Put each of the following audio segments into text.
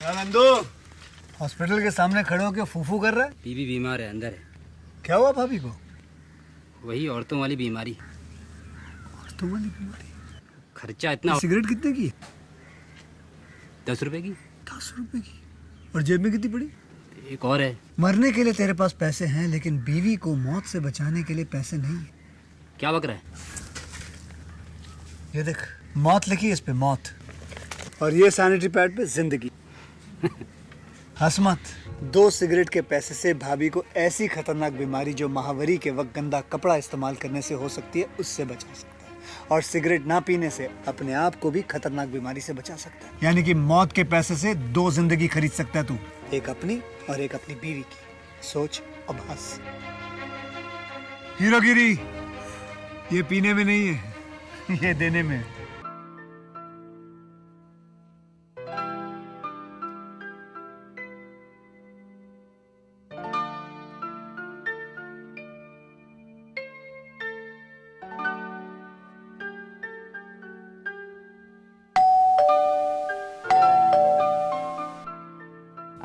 Nandu hospital के सामने खड़े होकर फूफू कर रहा है। बीबी बीमार है, अंदर है। क्या हुआ भाभी को? वही औरतों वाली बीमारी। औरतों वाली बीमारी? खर्चा इतना। सिगरेट कितने की? 10 रुपए की। 10 रुपए की? और जेब में कितनी पड़ी? एक और है। मरने के लिए तेरे पास पैसे हैं, लेकिन बीवी को मौत से बचाने के लिए पैसे नहीं है। क्या बक रहा है? ये देख, मौत लिखी है इस पे, मौत। और ये सैनिटरी पैड पे जिंदगी। हंस मत। 2 सिगरेट के पैसे से भाभी को ऐसी खतरनाक बीमारी जो महावरी के वक्त गंदा कपड़ा इस्तेमाल करने से हो सकती है, उससे बचा सकता है। और सिगरेट ना पीने से अपने आप को भी खतरनाक बीमारी से बचा सकता है। यानी कि मौत के पैसे से 2 जिंदगी खरीद सकता है तू, एक अपनी और एक अपनी बीवी की। सोच अब हंस। हीरोगिरी ये पीने में नहीं है, ये देने में है।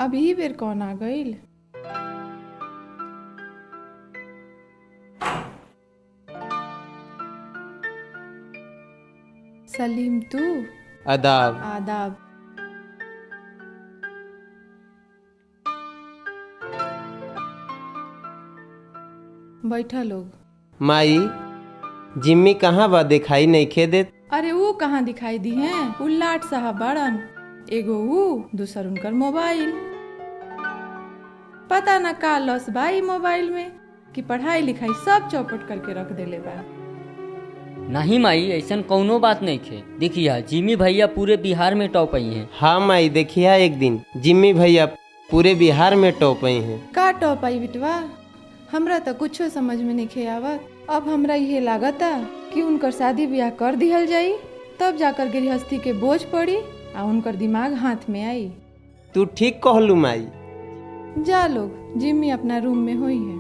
अभी बेर कौन आ गईल? सलीम तू? आदाब। आदाब। बैठा लोग। माई, जिम्मी कहाँ बा? दिखाई नहीं खे देत। अरे वो कहाँ दिखाई दी हैं? उल्लाट साहब बड़न। एगो वो, दूसर उनकर मोबाइल। पता न का लॉस भाई मोबाइल में कि पढ़ाई लिखाई सब चौपट करके रख देले बा। नहीं माई, ऐसन कौनो बात नहीं खे। देखिया जिम्मी भैया पूरे बिहार में टॉप आई हैं। हाँ माई, देखिया एक दिन जिम्मी भैया पूरे बिहार में टॉप आई हैं। का टॉप आई बिटवा? हमरा तो कुछो समझ में नहीं खे आवत। अब हमरा ये लागता कि उनकर शादी ब्याह कर दिहल जाई, तब जाकर गृहस्थी के बोझ पड़ी आ उनकर दिमाग हाथ में आई। तू ठीक कहलू माई। जा लोग, जिम्मी अपना रूम में हुई है।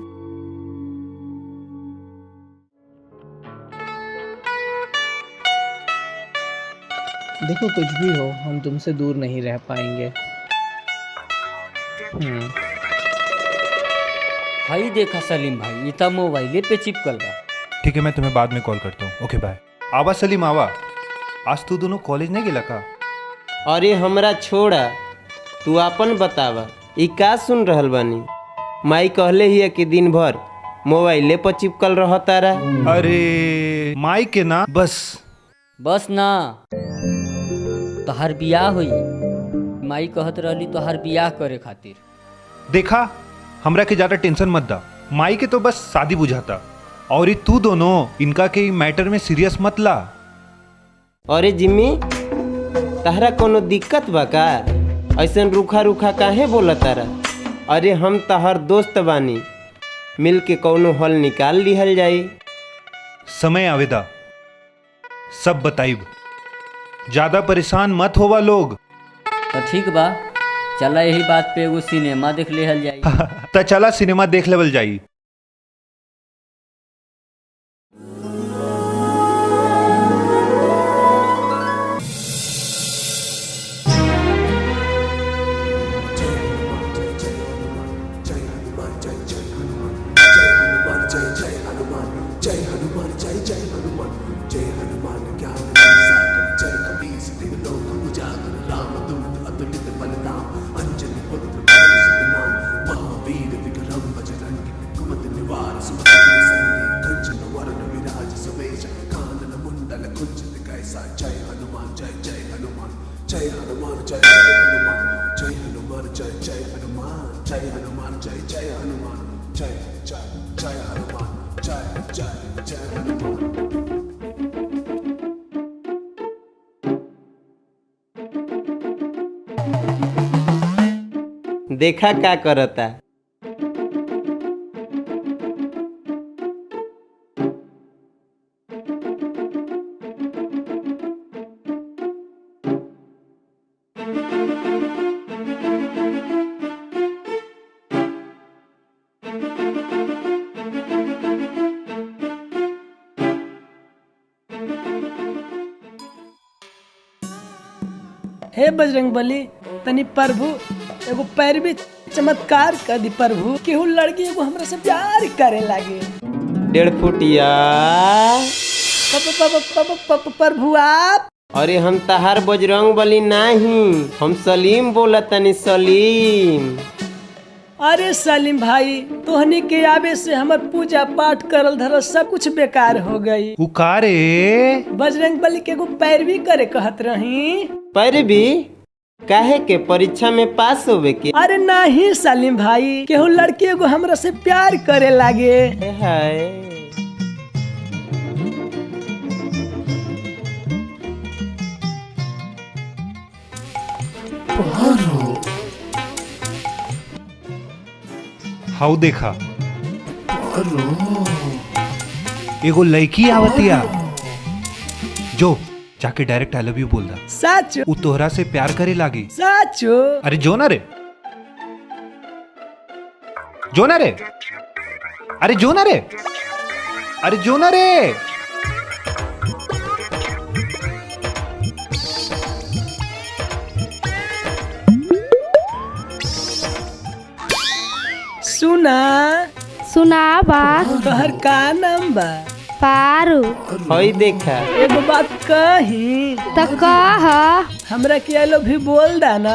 देखो, कुछ भी हो, हम तुमसे दूर नहीं रह पाएंगे। भाई देखा सलीम भाई, इतना मोबाइले पे चिपकल बा। ठीक है, मैं तुम्हें बाद में कॉल करता हूँ। Okay bye. आवा सलीम आवा, आज तू दोनों कॉलेज नहीं गेला का? अरे हमरा छोड़ा, तू अपन बतावा, ई का सुन रहल बानी? माई कहले ही है कि दिन भर मोबाइले पर चिपकल रह तारा। अरे माई के ना, बस ना, तोहार बियाह हुई। माई कहत रहली तोहार बियाह करे खातिर। देखा, हमरा के ज्यादा टेंशन मत दा। माई के तो बस शादी बुझाता, और ये तू दोनों इनका के मैटर में सीरियस मत ला। अरे जिम्मी, तहरा कोनो दिक्कत बा का? ऐसन रूखा रूखा काहे बोला तारा? अरे हम तहर दोस्त बानी, मिल के कौनो हल निकाल लिहल जाई। समय आवेदा सब बताइब। ज्यादा परेशान मत होवा लोग। तो ठीक बा, चला यही बात पे एगो सिनेमा देख लेहल जाई। तो चला सिनेमा देख लेवल जाई। देखा का करता। हे बजरंगबली, तनी प्रभु एगो पैर भी चमत्कार कर दी प्रभु, केहू लड़की एगो हमरा से प्यार करे लागे। 1.5 फुटिया। प्रभु आप। अरे हम तहार बजरंग बली नहीं, हम सलीम बोला तनी सलीम। अरे सलीम भाई, तोहनी के आवे से हमर पूजा पाठ करल धरल सब कुछ बेकार हो गई। उकारे बजरंग बली के एगो पैरवी करे कहत रही। पैरवी काहे के? परीक्षा में पास होवे के? अरे नहीं सलीम भाई, केहू लड़की एगो हमरा से प्यार करे लागे। हाय हाउ देखा एगो लड़की आवतिया, जो जाके डायरेक्ट आई लव यू बोल दा। सच? उ तोहरा से प्यार करे लागी। सच? अरे जो ना रे, जो ना रे, अरे जो ना रे, अरे जो ना रे। सुना बा। तोहर का नाम बा? पारू। हई देखा एगो बात कही तो कह। हमरा के आई लव यू बोल दा ना।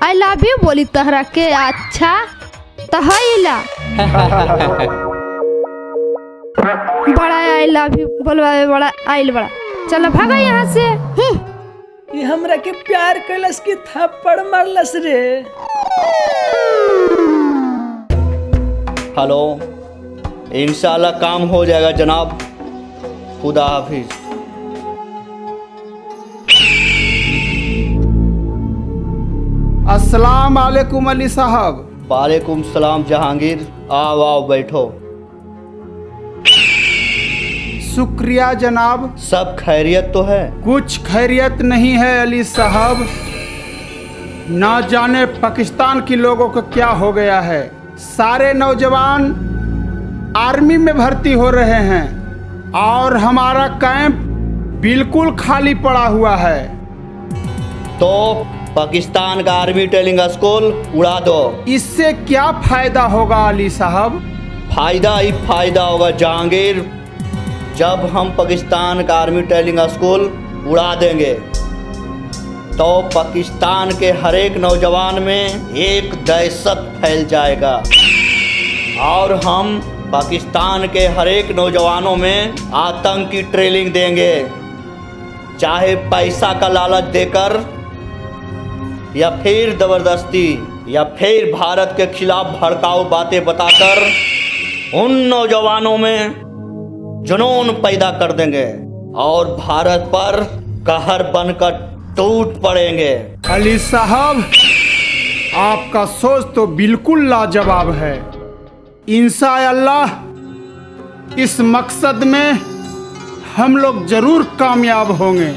आई लव यू बोली तहरा के? अच्छा तो हईला बड़ा आई लव यू बोलवा, बड़ा आइल बड़ा। चलो भागा यहाँ से। ये हमरा के प्यार कैलस की थप्पड़ मारलस रे। हेलो, इंशाल्लाह काम हो जाएगा जनाब। खुदा हाफिज। अस्सलाम वालेकुम अली साहब। वालेकुम सलाम जहांगीर। आओ आओ बैठो। शुक्रिया जनाब। सब खैरियत तो है? कुछ खैरियत नहीं है अली साहब, ना जाने पाकिस्तान के लोगों को क्या हो गया है। सारे नौजवान आर्मी में भर्ती हो रहे हैं और हमारा कैंप बिल्कुल खाली पड़ा हुआ है। तो पाकिस्तान का आर्मी ट्रेनिंग स्कूल उड़ा दो। इससे क्या फायदा होगा अली साहब? फायदा ही फायदा होगा जहांगीर। जब हम पाकिस्तान का आर्मी ट्रेनिंग स्कूल उड़ा देंगे तो पाकिस्तान के हर एक नौजवान में एक दहशत फैल जाएगा और हम पाकिस्तान के हर एक नौजवानों में आतंक की ट्रेनिंग देंगे, चाहे पैसा का लालच देकर या फिर ज़बरदस्ती या फिर भारत के खिलाफ भड़काऊ बातें बताकर उन नौजवानों में जुनून पैदा कर देंगे और भारत पर कहर बनकर टूट पड़ेंगे। अली साहब, आपका सोच तो बिल्कुल लाजवाब है। इंशाअल्लाह इस मकसद में हम लोग जरूर कामयाब होंगे।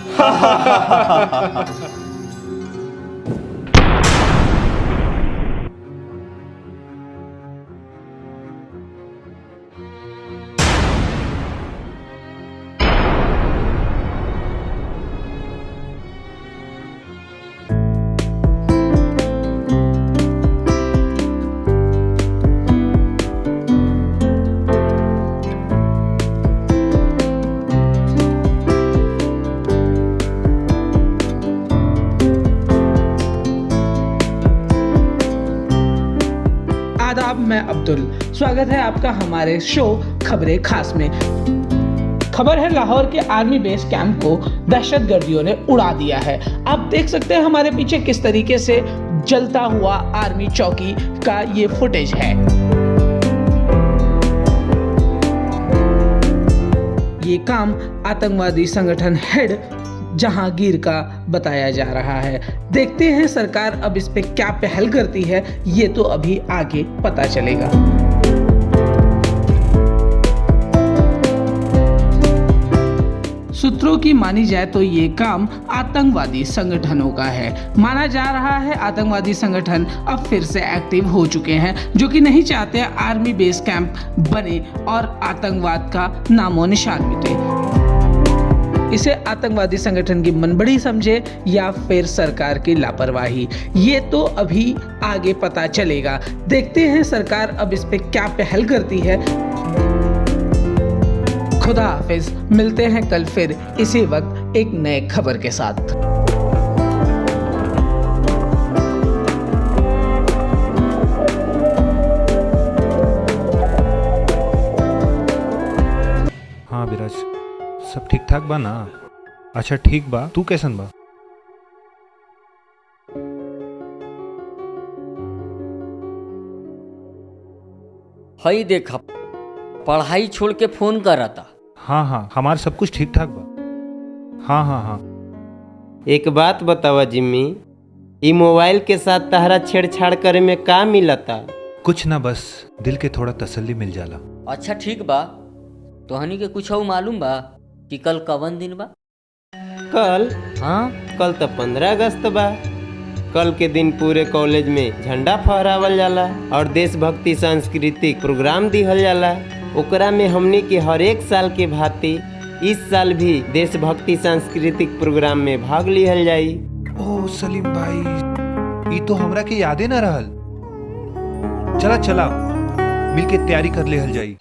आदाब, मैं अब्दुल। स्वागत है आपका हमारे शो खबरें खास में। खबर है लाहौर के आर्मी बेस कैंप को दहशतगर्दियों ने उड़ा दिया है। आप देख सकते हैं हमारे पीछे किस तरीके से जलता हुआ आर्मी चौकी का ये फुटेज है। ये काम आतंकवादी संगठन हेड जहांगीर का बताया जा रहा है। देखते हैं सरकार अब इस पे क्या पहल करती है, ये तो अभी आगे पता चलेगा। सूत्रों की मानी जाए तो ये काम आतंकवादी संगठनों का है। माना जा रहा है आतंकवादी संगठन अब फिर से एक्टिव हो चुके हैं, जो कि नहीं चाहते आर्मी बेस कैंप बने और आतंकवाद का नामो निशान मिटे। इसे आतंकवादी संगठन की मनबड़ी समझे या फिर सरकार की लापरवाही, ये तो अभी आगे पता चलेगा। देखते हैं सरकार अब इस पे क्या पहल करती है। खुदा हाफिज, मिलते हैं कल फिर इसी वक्त एक नए खबर के साथ। हाँ विराज, सब ठीक ठाक बा ना? अच्छा ठीक बा, तू कैसन बा? हई देखा, पढ़ाई छोड़ के फोन कर रहा था। हाँ, हमार सब कुछ ठीक ठाक बा। हाँ। एक बात बतावा जिम्मी, ई मोबाइल के साथ तहरा छेड़छाड़ करे में का मिलता? कुछ ना, बस दिल के थोड़ा तसल्ली मिल जाला। अच्छा ठीक बा, तोहनी के कुछ मालूम बा कि कल कवन दिन बा? कल? हाँ, कल तो 15 अगस्त बा। कल के दिन पूरे कॉलेज में झंडा फहरावल जाला और देशभक्ति सांस्कृतिक प्रोग्राम दिहल जाला। ओकरा में हमनी के हर एक साल के भांति इस साल भी देशभक्ति सांस्कृतिक प्रोग्राम में भाग लिहल जाई। ओ सलीम भाई, ई तो हमरा के यादे न रहल। चला मिलके तैयारी कर लेहल जाई।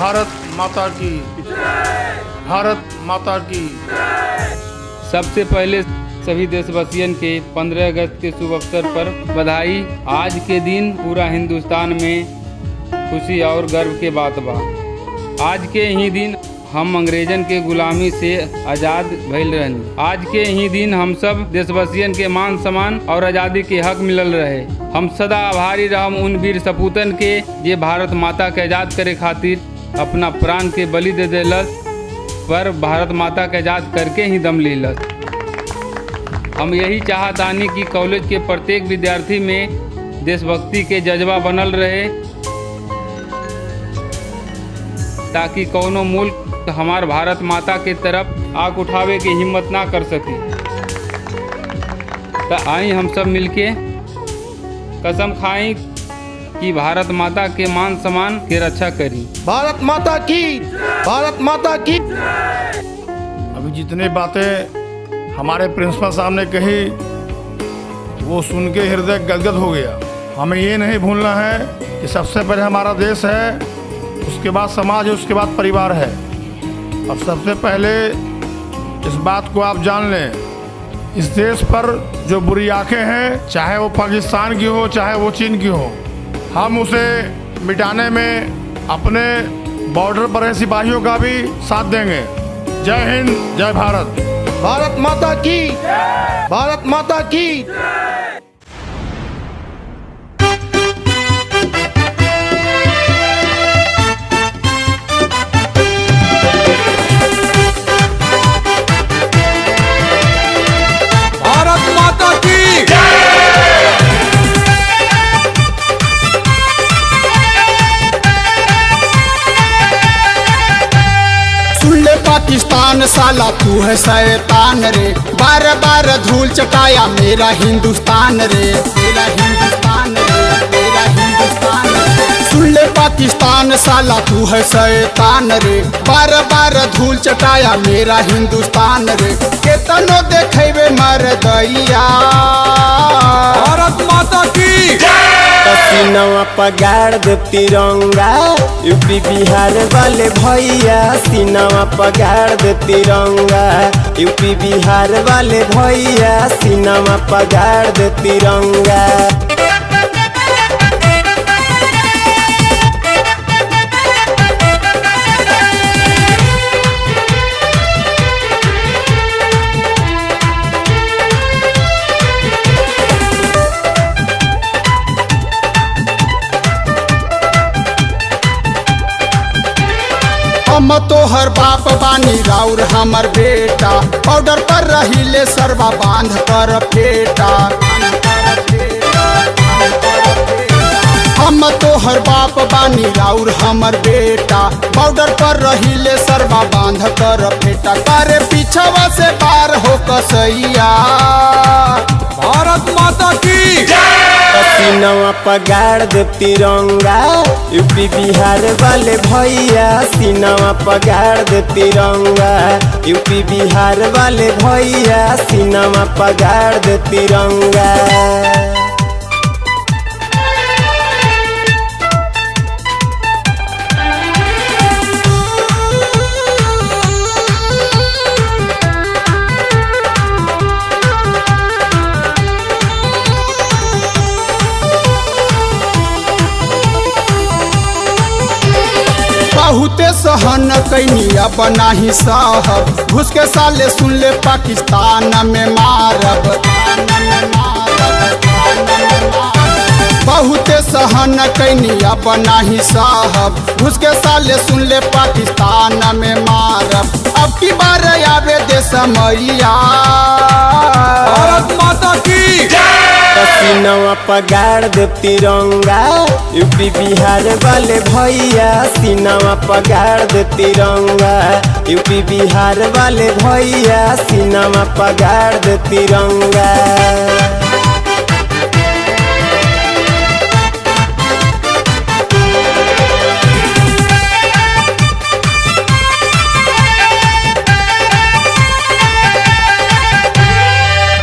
भारत माता की, भारत माता की। सबसे पहले सभी देशवासियों के 15 अगस्त के शुभ अवसर पर बधाई। आज के दिन पूरा हिंदुस्तान में खुशी और गर्व के बात बा। आज के ही दिन हम अंग्रेजन के गुलामी से आज़ाद भइल रहनी। आज के ही दिन हम सब देशवासियों के मान सम्मान और आज़ादी के हक मिलल रहे। हम सदा आभारी रहम उन वीर सपूतन के जे भारत माता के आज़ाद करे खातिर अपना प्राण के बलि दे देलस, पर भारत माता के आज़ाद करके ही दम लीलस। हम यही चाहतानी कि कॉलेज के प्रत्येक विद्यार्थी में देशभक्ति के जज्बा बनल रहे, ताकि कोनो मुल्क हमार भारत माता के तरफ आग उठावे की हिम्मत ना कर सके। तो आई हम सब मिलके कसम खाई कि भारत माता के मान सम्मान के रक्षा करी। भारत माता की, भारत माता की। अभी जितनी बातें हमारे प्रिंसिपल साहब ने कही वो सुन के हृदय गदगद हो गया। हमें ये नहीं भूलना है कि सबसे पहले हमारा देश है, उसके बाद समाज है, उसके बाद परिवार है। और सबसे पहले इस बात को आप जान लें, इस देश पर जो बुरी आंखें हैं, चाहे वो पाकिस्तान की हो चाहे वो चीन की हो, हम उसे मिटाने में अपने बॉर्डर पर रहे सिपाहियों का भी साथ देंगे। जय हिंद, जय भारत। भारत माता की, भारत माता की। भारत माता की पाकिस्तान साला तू है शैतान रे, बार बार धूल चटाया मेरा हिंदुस्तान रे, मेरा हिंदुस्तान रे, मेरा हिंदुस्तान रे। सुन ले पाकिस्तान साला तू है शैतान रे, बार बार धूल चटाया मेरा हिंदुस्तान रे। केतनो देखेबे मर दैया। भारत माता की सीनवा पगाड़ दे तिरंगा, यूपी बिहार वाले भैया सीनवा पगाड़ दे तिरंगा, यूपी बिहार वाले भैया सीनवा पगाड़ दे तिरंगा। हम तोहर बाप बानी राउर हमर बेटा, पाउडर पर रहिले सरवा बांध कर फेटा। हम तोहर बाप बानी राउर हमर बेटा, पाउडर पर रहिले सरवा बांध कर फेटा। करे पीछवा से पार हो कसैया, भारत माता की सीनवा पगाड़ दे तिरंगा, यूपी बिहार वाले भैया सीनवा पगाड़ दे तिरंगा, यूपी बिहार वाले भैया सीनवा पगाड़ दे तिरंगा। बहुते सहन कैनी अब नाही साहब, घुस के साले सुन ले पाकिस्तान में मारब। बहुते सहन कैनी अब नाही साहब, घुस के साले सुन ले पाकिस्तान में मारब। अब की बार आवे दे समैया, भारत माता की सीनवा पगाड़ दे तिरंगा, यूपी बिहार वाले भैया सीनवा पगाड़ दे तिरंगा, यूपी बिहार वाले भैया सीनवा पगाड़ दे तिरंगा।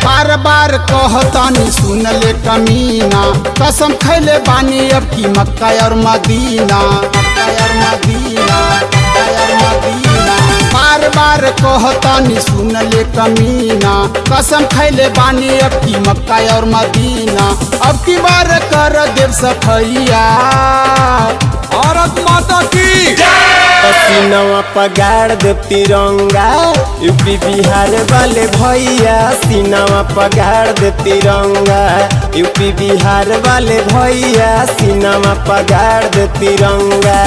बार बार कहतानी सुन ले कमीना, कसम खैले बानी अब की मक्का और मदीना, मक्का और मदीना, मक्का और मदीना। बार बार कहतानी सुन ले कमीना, कसम खैले बानी अब की मक्का और मदीना। अब की बार कर देव सफैया, भारत माता की सीनवा पगाड़ दे तिरंगा, यूपी बिहार वाले भैया सीनवा पगाड़ दे तिरंगा, यूपी बिहार वाले भैया सीनवा पगाड़ दे तिरंगा।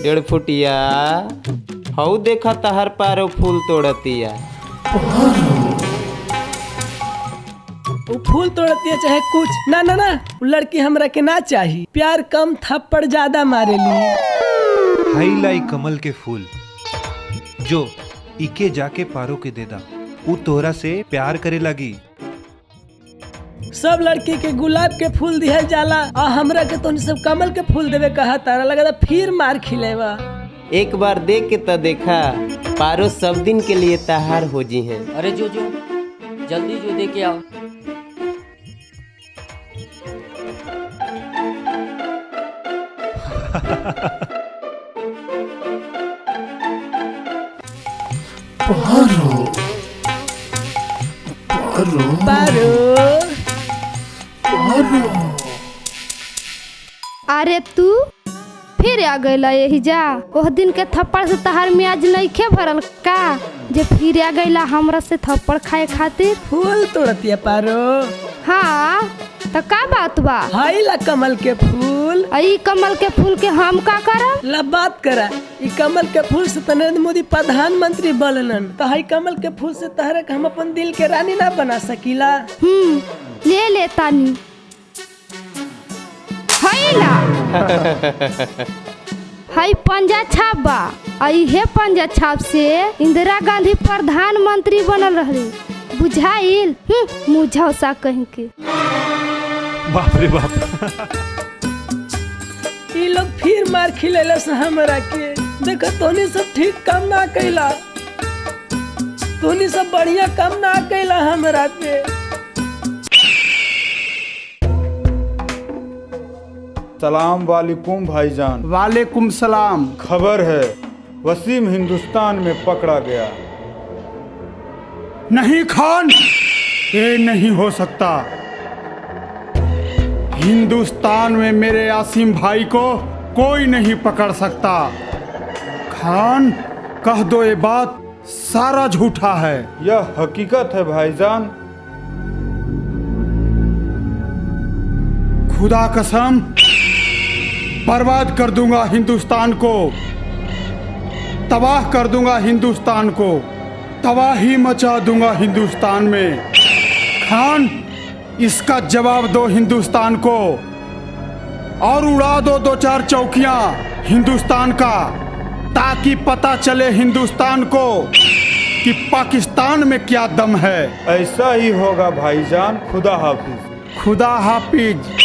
डेढ़ फुटिया हऊ देखा तहर पारो फूल तोड़तिया। वो फूल तोड़ती है चाहे कुछ ना ना ना, वो लड़की हमरा के ना चाहिए। प्यार कम थप्पड़ ज्यादा मारे ली। हाई लाई कमल के फूल जो इके जाके पारो के देदा, ऊ तोहरा से प्यार करे लगी। सब लड़की के गुलाब के फूल दिहल जाला और हमरा के तो सब कमल के फूल देवे कहा तारा लगा फिर मार खिलेवा। एक बार देख के तो देखा, पारो सब दिन के लिए तहार हो जी हैं। अरे जो जल्दी जो दे के आओ। पारो अरे तू फिर आ गईला यही जा। ओह दिन के थप्पड़ से तहार मियाज नइखे भरल का जे फिर आ गईला हमरा से थप्पड़ खाए खातिर? फूल तोड़ती है पारो। हाँ तो का बात बा? हाई ला कमल के फूल। ई कमल के फूल के हम का करब? ला बात करा, ई कमल के फूल से तो नरेंद्र मोदी प्रधानमंत्री बनलन, तो हाई कमल के फूल से तहरा के हम अपन दिल के रानी ना बना सकीला। ले ले तानी। हाई ला हाई पंजा छाप बा। इहे पंजा छाप से इंदिरा गांधी प्रधानमंत्री बनल रहली, बुझाइल? मुझौसा कहीं के। बाप रे बाप। ये लोग फिर मार खिलेला से हमरा के। देखा तोनी सब ठीक काम ना कैला, तोनी सब बढ़िया काम ना कैला हमरा पे। सलाम वालेकुम भाईजान। वालेकुम सलाम। खबर है वसीम हिंदुस्तान में पकड़ा गया। नहीं खान, ये नहीं हो सकता। हिंदुस्तान में मेरे आसिम भाई को कोई नहीं पकड़ सकता। खान कह दो ये बात सारा झूठा है। यह हकीकत है भाईजान। खुदा कसम बर्बाद कर दूंगा हिंदुस्तान को, तबाह कर दूंगा हिंदुस्तान को, तबाही मचा दूंगा हिंदुस्तान में। खान इसका जवाब दो हिंदुस्तान को और उड़ा दो 2-4 चौकियां हिंदुस्तान का, ताकि पता चले हिंदुस्तान को कि पाकिस्तान में क्या दम है। ऐसा ही होगा भाईजान। खुदा हाफिज। खुदा हाफिज।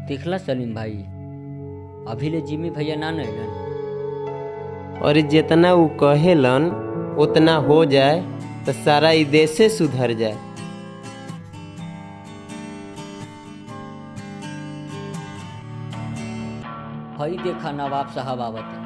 देखला सलीम भाई, अभी ले जिम्मी भैया ना नैलन। और जितना वो कहेलन उतना हो जाए तो सारा ई देशे सुधर जाए। हई देखा नवाब साहब आवत है।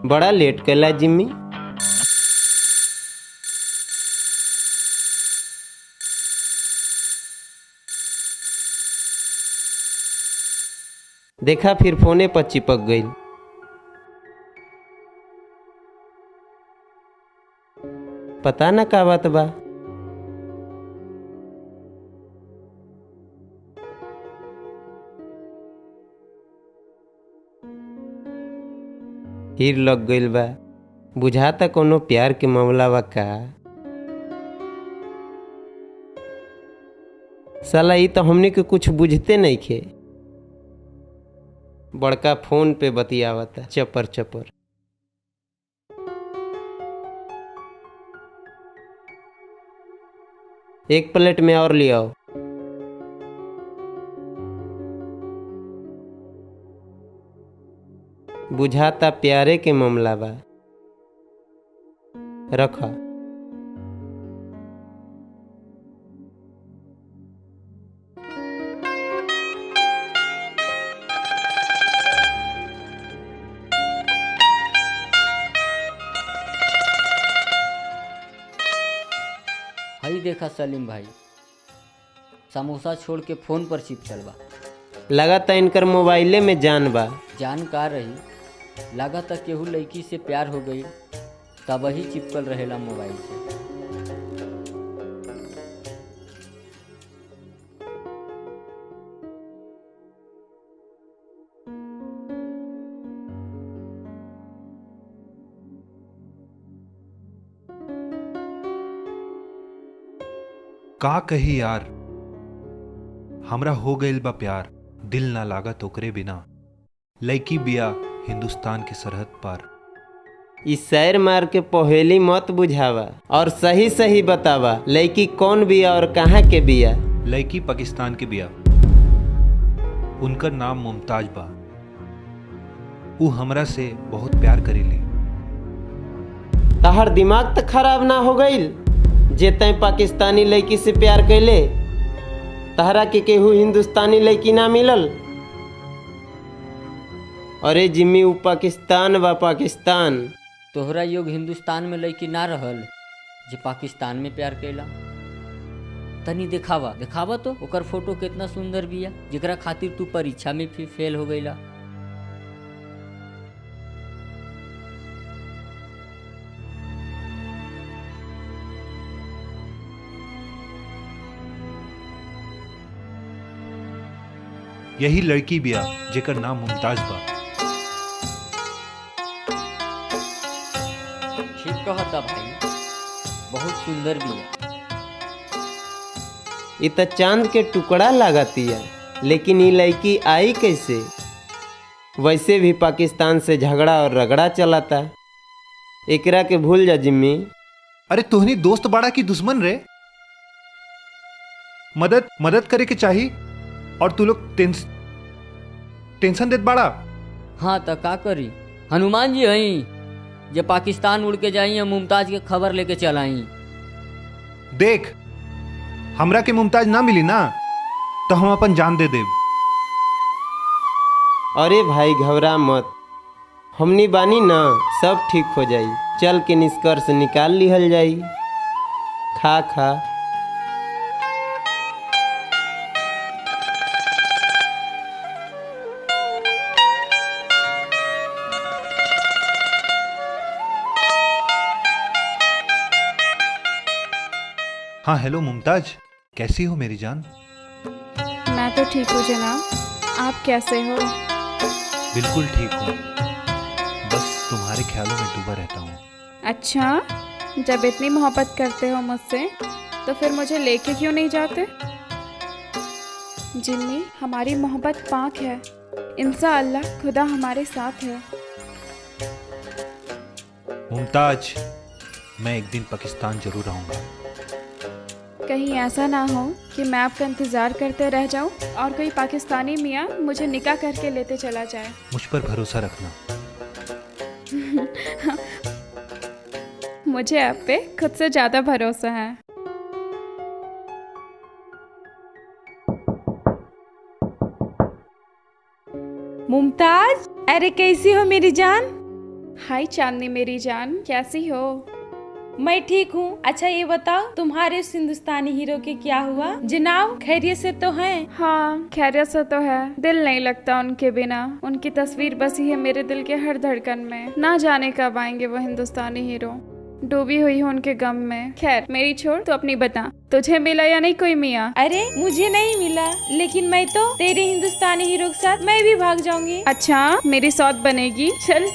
बड़ा लेट कैला जिम्मी। देखा फिर फोने पर चिपक गई। पता न का बात बा। फिर लग गइल बा। बुझाता कोनो प्यार के मामला बा का। साला ई तो हमने के कुछ बुझते नहीं खे। बड़का फोन पे बतियावता चपर चपर। एक प्लेट में और ले आओ। बुझाता प्यारे के मामला बा। रखा। हई देखा सलीम भाई, समोसा छोड़ के फोन पर चिपकल बा। लगाता इनकर मोबाइले में जान बा। जान का रही, लगाता केहू लड़की से प्यार हो गई तब ही चिपकल रहेला मोबाइल से। का कही यार, हमरा हो गइल बा प्यार, दिल ना लागत ओकरे बिना। लड़की बिया हिंदुस्तान के सरहद पार। इस शैर मार के पहेली मत बुझावा और सही सही बतावा लड़की कौन बिया और कहाँ के बिया। लड़की पाकिस्तान के बिया। उनकर नाम मुमताज बा। ऊ हमरा से बहुत प्यार करेली। तहर दिमाग तो खराब ना हो गईल जे तय पाकिस्तानी लड़की से प्यार कैले। तहरा के केहू हिंदुस्तानी लड़की ना मिलल। अरे जिम्मी ऊ पाकिस्तान बा पाकिस्तान। तोहरा योग हिंदुस्तान में लड़की ना रहल जे पाकिस्तान में प्यार कैला। तनी दिखावा दिखावा तो ओकर फोटो कितना सुंदर बिया जेकरा खातिर तू परीक्षा में भी फेल हो गईला। यही लड़की बिया जेकर नाम मुमताज बा। ठीक कहता भाई, बहुत सुंदर बिया। इ त चांद के टुकड़ा लागतिया, लेकिन ये लड़की आई कैसे? वैसे भी पाकिस्तान से झगड़ा और रगड़ा चलाता। एकरा के भूल जा जिम्मी। अरे तुहनी दोस्त बाड़ा की दुश्मन रे। मदद करे के चाही और तू लोग टेंशन देत बाड़ा। हाँ तो का करी, हनुमान जी हई जे पाकिस्तान उड़ के जाई और मुमताज के खबर लेके चल आई। देख, हमरा के मुमताज ना मिली ना तो हम अपन जान दे देब। अरे भाई घबरा मत, हमनी बानी ना, सब ठीक हो जाई। चल के निष्कर्ष निकाल लिहल जाई। खा खा। हाँ हेलो मुमताज, कैसी हो मेरी जान? मैं तो ठीक हूँ जनाब, आप कैसे हो? बिल्कुल ठीक हूँ, बस तुम्हारे ख्यालों में डूबा रहता हूँ। अच्छा, जब इतनी मोहब्बत करते हो मुझसे तो फिर मुझे लेके क्यों नहीं जाते? जिम्मी, हमारी मोहब्बत पाक है। इंशाअल्लाह खुदा हमारे साथ है। मुमताज, मैं एक दिन पाकिस्तान जरूर आऊँगा। कहीं ऐसा ना हो कि मैं आपका इंतज़ार करते रह जाऊं और कोई पाकिस्तानी मियाँ मुझे निकाह करके लेते चला जाए। मुझ पर भरोसा रखना। मुझे आप पे खुद से ज़्यादा भरोसा है। मुमताज, अरे कैसी हो मेरी जान? हाय चांदनी मेरी जान, कैसी हो? मैं ठीक हूँ। अच्छा ये बताओ, तुम्हारे उस हिंदुस्तानी हीरो के क्या हुआ? जनाब खैरियत से तो हैं? हाँ खैरियत से तो है। दिल नहीं लगता उनके बिना। उनकी तस्वीर बसी है मेरे दिल के हर धड़कन में। ना जाने कब आएंगे वो हिंदुस्तानी हीरो। डूबी हुई हूँ उनके गम में। खैर मेरी छोड़, तो अपनी बता, तुझे मिला या नहीं कोई मियाँ? अरे मुझे नहीं मिला, लेकिन मैं तो तेरे हिंदुस्तानी हीरो के साथ मैं भी भाग जाऊंगी। अच्छा मेरी सौत बनेगी, चल।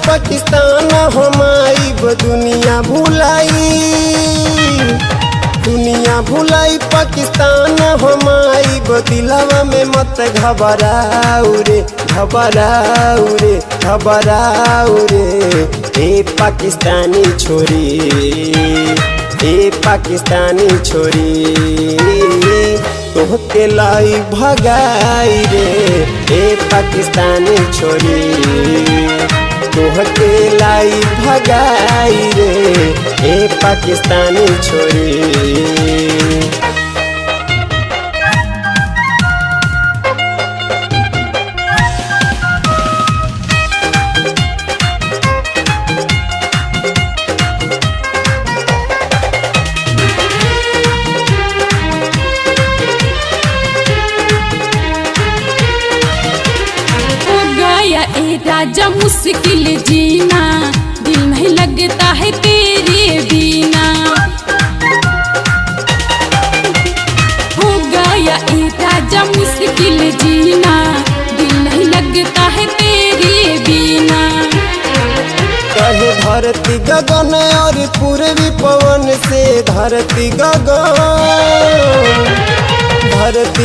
पाकिस्तान हमारी दुनिया भुलाई पाकिस्तान हमारी दिलवा में मत घबराऊ रे ए पाकिस्तानी छोरी तोहके लाई भगाई रे ए पाकिस्तानी छोरी तोहके लाई भगाई रे ए पाकिस्तानी छोरी। राजा मुश्किल जीना, दिल नहीं लगता है तेरे बिना। हो गया ए राजा मुश्किल जीना, दिल नहीं लगता है तेरे बिना। कहे धरती गगन और पूर्वी पवन से, धरती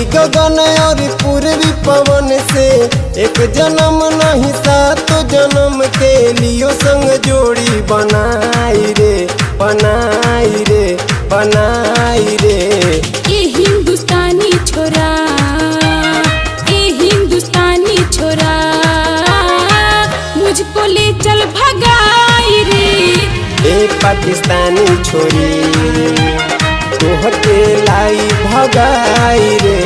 गगन और पूर्वी पवन से, एक जन्म नहीं सात जन्म के लियो संग जोड़ी बनाई रे, बनाई रे, बनाई रे। ए हिंदुस्तानी छोरा, ए हिंदुस्तानी छोरा, मुझको ले चल भगाई रे। ए पाकिस्तानी छोरी तोहके लाई भगाई रे,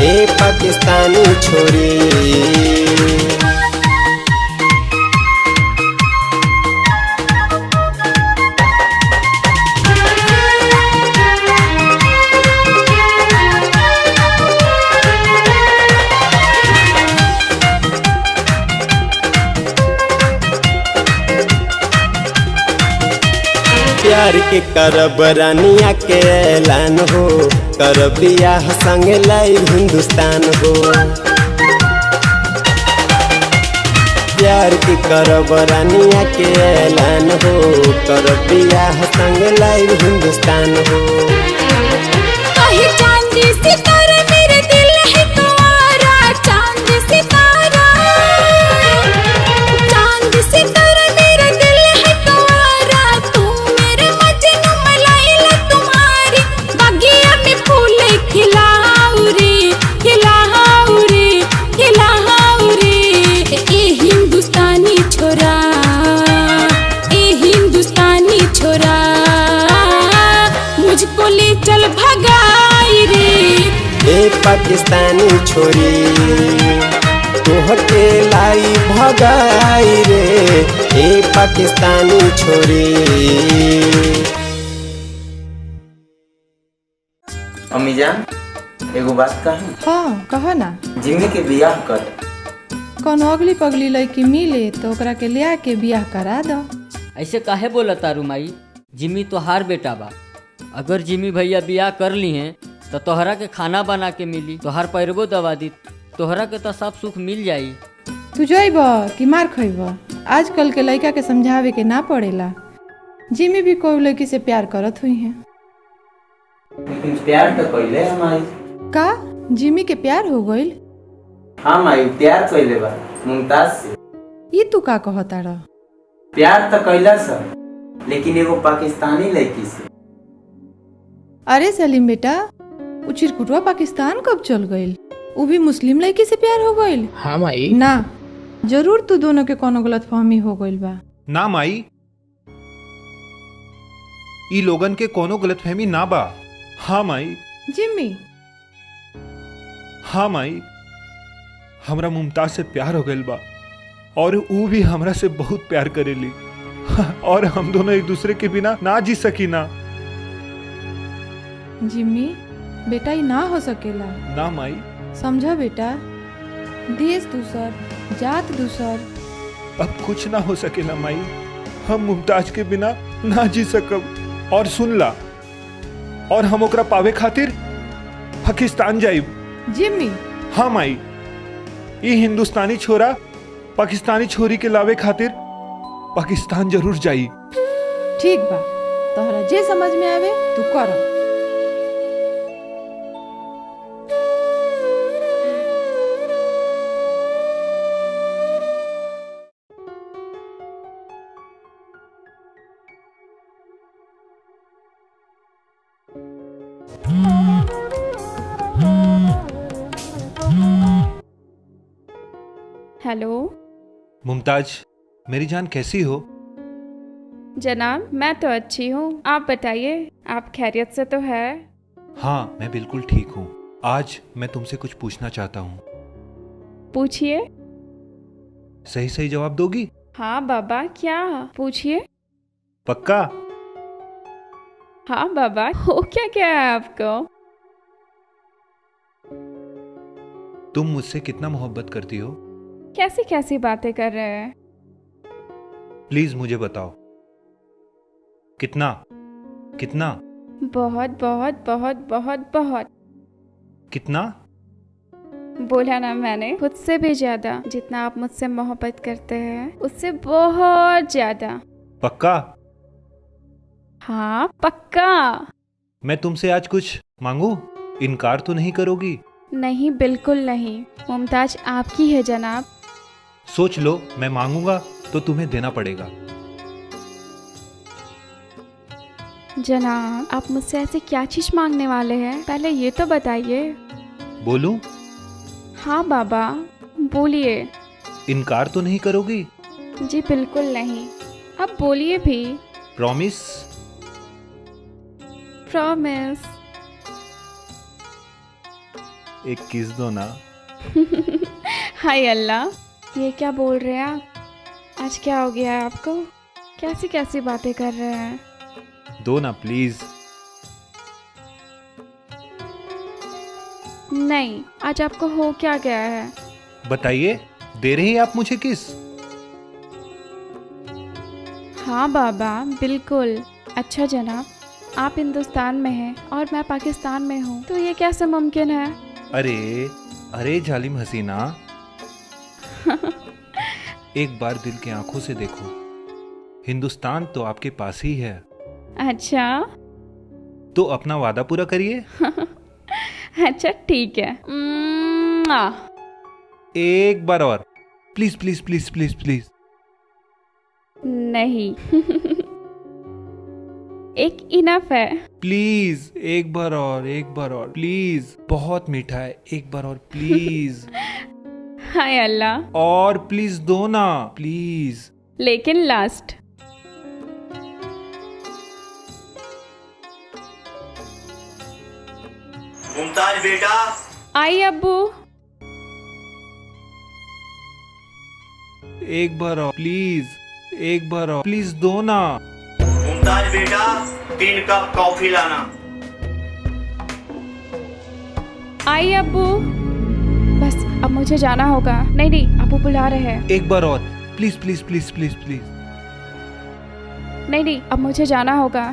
ए पाकिस्तानी छोरी। प्यार के करब रानिया के ऐलान हो, करब बियाह संग लाई हिंदुस्तान हो। प्यार के करब रानिया के ऐलान हो, करब बियाह संग लाई हिंदुस्तान हो। कहीं चांदी सितारा मेरे दिल है तुम्हारा, चांद सितारा, चांद सितारा मेरा दिल है तुम्हारा। तू मेरे मजनू मलाइला तुम्हारी, बगिया में फूल खिलाओ रे, खिलाओ रे, खिलाओ रे। ए हिंदुस्तानी छोरा, ए हिंदुस्तानी छोरा, मुझको ले चल भगाई रे। ए पाकिस्तानी छोरी तोहके लाई भगाई रे, ए पाकिस्तानी छोरी। अम्मी जान एगो बात कही। हाँ कह ना। जिम्मी के बियाह कर। कौन अगली पगली लड़की मिले तो ओकरा के ले के बियाह करा दो। ऐसे काहे बोला तारू माई? जिम्मी तो हार बेटा बा। अगर जिम्मी भैया बियाह कर ली हैं तो तोहरा के खाना बना के मिली, तोहर पैरबो दबा दी, तोहरा के तो सब सुख मिल जाई। तू जइब कि मार खइब? आजकल के लड़का के समझावे के ना पड़ेला। जिम्मी भी कोई लड़की से प्यार करत हुई है। लेकिन प्यार तो कइले हमारी। का जिम्मी के प्यार हो गइल? हाँ माई प्यार कइले बा मुमताज से। ये तू का कहता रह? प्यार तो कइला सब, लेकिन एगो पाकिस्तानी लड़की से। अरे सलीम बेटा, उ चिरकुटवा पाकिस्तान कब चल गइल? वो भी मुस्लिम लड़की से प्यार हो गइल? हाँ माई। ना, जरूर तू दोनों के कोनो गलतफहमी हो गइल बा। ना माई, ई लोगन के कोनो गलतफहमी ना बा। हाँ माई। जिम्मी। हाँ माई, हमरा मुमताज से प्यार हो गइल बा और ऊ भी हमरा से बहुत प्यार करेली और हम दोनों एक दूसरे के बिना ना जी सकी ना। जिम्मी बेटा, ये ना हो सकेला। ना माई। समझा बेटा, देश दूसर, जात दूसर। अब कुछ ना हो सकेला माई, हम मुमताज के बिना ना जी सकब। और सुन ला, और हम ओकरा पावे खातिर पाकिस्तान जाइब। जिम्मी। हाँ माई, ये हिंदुस्तानी छोरा पाकिस्तानी छोरी के लावे खातिर पाकिस्तान जरूर जाई। ठीक बा, तोहरा जे समझ में आवे तू कर। हेलो मुमताज, मेरी जान कैसी हो? जनाब, मैं तो अच्छी हूँ, आप बताइए, आप खैरियत से तो है? हाँ, मैं बिल्कुल ठीक हूँ। आज मैं तुमसे कुछ पूछना चाहता हूँ। पूछिए। सही सही जवाब दोगी? हाँ बाबा, क्या? पूछिए। पक्का? हाँ बाबा, हो क्या क्या है आपको? तुम मुझसे कितना मोहब्बत करती हो? कैसी कैसी बातें कर रहे हैं? प्लीज मुझे बताओ, कितना कितना बहुत बहुत बहुत बहुत बहुत। कितना? बोला ना मैंने, खुद से भी ज्यादा। जितना आप मुझसे मोहब्बत करते हैं उससे बहुत ज्यादा। पक्का? हाँ पक्का। मैं तुमसे आज कुछ मांगू? इनकार तो नहीं करोगी? नहीं, बिल्कुल नहीं। मुमताज आपकी है जनाब। सोच लो, मैं मांगूंगा तो तुम्हें देना पड़ेगा। जनाब, आप मुझसे ऐसे क्या चीज मांगने वाले हैं, पहले ये तो बताइए। बोलूं? हाँ बाबा, बोलिए। इनकार तो नहीं करोगी? जी बिल्कुल नहीं। अब बोलिए भी। प्रॉमिस? प्रॉमिस। एक किस दो ना। हाय अल्लाह, ये क्या बोल रहे हैं आप? आज क्या हो गया है आपको? कैसी कैसी बातें कर रहे हैं? दो ना प्लीज। नहीं, आज आपको हो क्या गया है? बताइए, दे रही हैं आप मुझे किस? हाँ बाबा, बिल्कुल। अच्छा जनाब, आप हिंदुस्तान में हैं और मैं पाकिस्तान में हूँ, तो ये कैसे मुमकिन है? अरे अरे जालिम हसीना, एक बार दिल की आंखों से देखो, हिंदुस्तान तो आपके पास ही है। अच्छा तो अपना वादा पूरा करिए। अच्छा ठीक है। एक बार और, please please please please please. नहीं। एक इनफ है। प्लीज एक बार और, एक बार और प्लीज। बहुत मीठा है, एक बार और प्लीज। हाय अल्लाह। और प्लीज दो ना, प्लीज। लेकिन लास्ट। मुमताज बेटा। आई अब्बू। एक बार और प्लीज, एक बार और प्लीज दो ना। मुमताज बेटा, 3 कप कॉफी लाना। आई अब्बू। बस अब मुझे जाना होगा। नहीं नहीं, अब्बू बुला रहे हैं। एक बार और please please please please please. नहीं नहीं, अब मुझे जाना होगा।